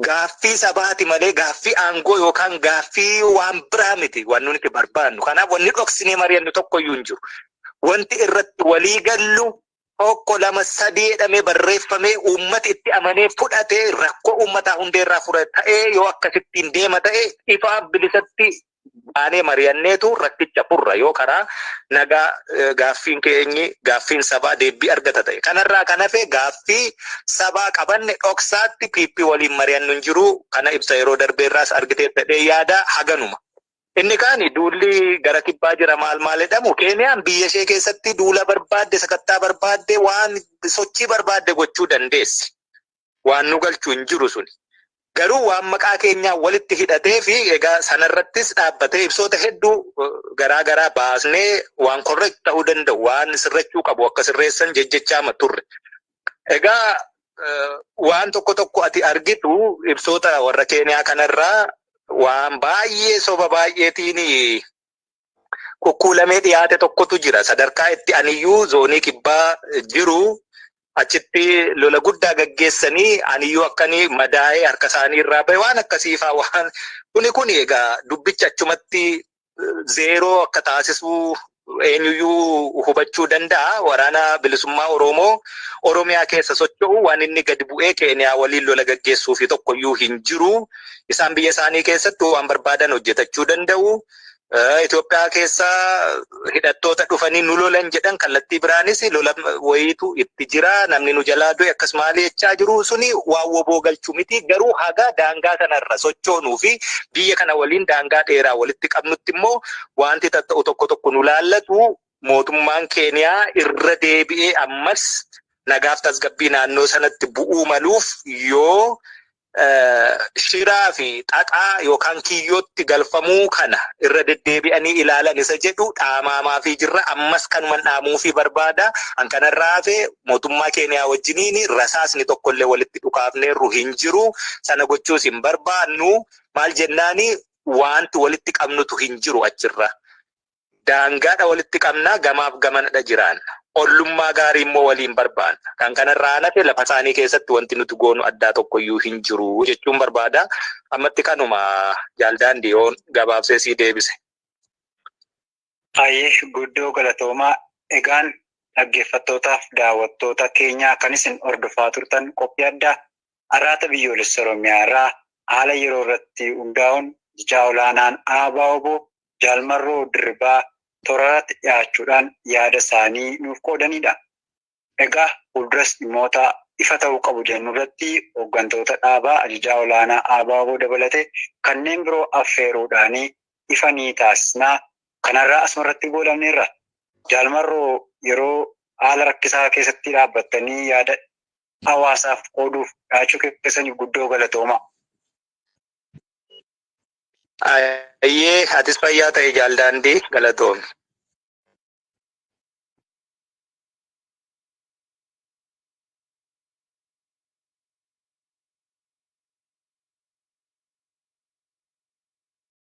Gaaffii sabaati malee gaaffii aangoo yookaan gaaffii waan biraa miti waan nuti barbaannu. Kanaaf wanni dhoksinee mari'annu tokkoyyuu hin jiru. Wanti irratti walii gallu tokko lama sadii jedhamee barreeffamee uummati itti amanee fudhatee rakkoo uummataa hundeerraa fura ta'ee yoo akkasittiin deema ta'e ifaa bilisatti baanee mari'anneetu rakkicha furra yoo karaa nagaa gaaffiin keenyi gaaffiin sabaa deebii argata ta'e. Kanarraa kan hafe gaaffii sabaa qabanne dhoksaatti piippii waliin mari'annu hin jiru. Kana ibsa yeroo darbeerraas argitee ta'ee yaada haganuma. Inni kaani duulli gara kibbaa jira maal jedhamu Keeniyaan biyya ishee keessatti duula barbaadde sakattaa barbaadde waan sochii barbaadde gochuu dandeessi. Waan nu galchuu hin jiru suni. Garuu waan maqaa keenyaa walitti hidhatee fi egaa sanarrattis dhaabbatee ibsoota hedduu garaa baasnee waan korrekt ta'uu danda'u waan sirrachuu qabu akka sirreessan jejjechaa turre. Egaa waan tokko ati argitu ibsoota warra Keeniyaa kanarraa waan baay'ee soba baay'eetiin kukkuulamee dhiyaate tokkotu jira. Sadarkaa itti aniyyuu zoonii kibbaa jiru achitti lola guddaa gaggeessanii aniyyuu akkanii madaa'ee harka isaanii irraa bahe waan akkasiifaa waan kuni egaa dubbicha achumatti zeeroo akka taasisuu eenyuyyuu hubachuu danda'a. Waraana bilisummaa Oromiyaa keessa socho'u waan inni gadi bu'ee Keeniyaa waliin lola gaggeessuu fi tokkoyyuu hin jiru. Isaan biyya isaanii keessatti waan barbaadan hojjetachuu danda'u. Itoophiyaa keessa hidhattoota dhufanii nu lolan jedhan kallattii biraanis lola wayiitu itti jira. Namni nu jalaa du'e akkasumas jechaa jiru suni waan woboo galchuu miti. Garuu haga daangaa kanarra sochoonuu fi biyya kana waliin daangaa dheeraa walitti qabnutti immoo wanti ta'u tokko nu laallatu mootummaan Keeniyaa irra deebi'ee ammas nagaaf tasgabbii naannoo sanatti bu'uu maluuf yoo shiraa fi xaxaa yookaan kiyyootti galfamuu kana irra deddeebi'anii ilaalan isa jedhu dhaamaamaa fi jirra ammas kanuman dhaamuu fi barbaada. An kanarraa hafe mootummaa Keeniyaa wajjiniin rasaasni tokkollee walitti dhukaafneerru hin jiru. Sana gochuus hin barbaannu. Maal jennaani wanti walitti qabnutu hin jiru achirra. Daangaadha walitti qabnaa gamaaf gamanadha jiraan. Ollummaa gaarii immoo waliin barbaanna. Kan kanarraa nafe lafa isaanii keessatti wanti nuti goonu addaa tokkoyyuu hin jiru jechuun barbaada. Ammatti kanuma jaaldaandii yoon gabaabsee sii deebise. Hayyee guddoo galatoomaa. Egaan dhaggeeffattootaaf daawwattoota keenyaa kan isin hordofaa turtan qophii addaa araata biyyoolessa Oromiyaa irraa haala yeroo irratti hundaa'uun jechaa olaanaan ABO Jaalmarroo Dirribaa toorarratti dhiyaachuudhaan yaada isaanii nuuf qoodanidha. Egaa fuulduras dhimmoota ifa ta'uu qabu jennu irratti hooggantoota dhaabaa ajajaa olaanaa ABO dabalatee kanneen biroo affeeruudhaan ifa ni taasisnaa. Kanarraa asumarratti goolabneerra. Jaalmarroo yeroo haala rakkisaa keessatti dhaabbattanii yaada hawaasaaf qooduuf dhiyaachuu keessaniif guddoo galatooma. Ayyee atis fayyaa ta'e jaaldaandii galatoomne.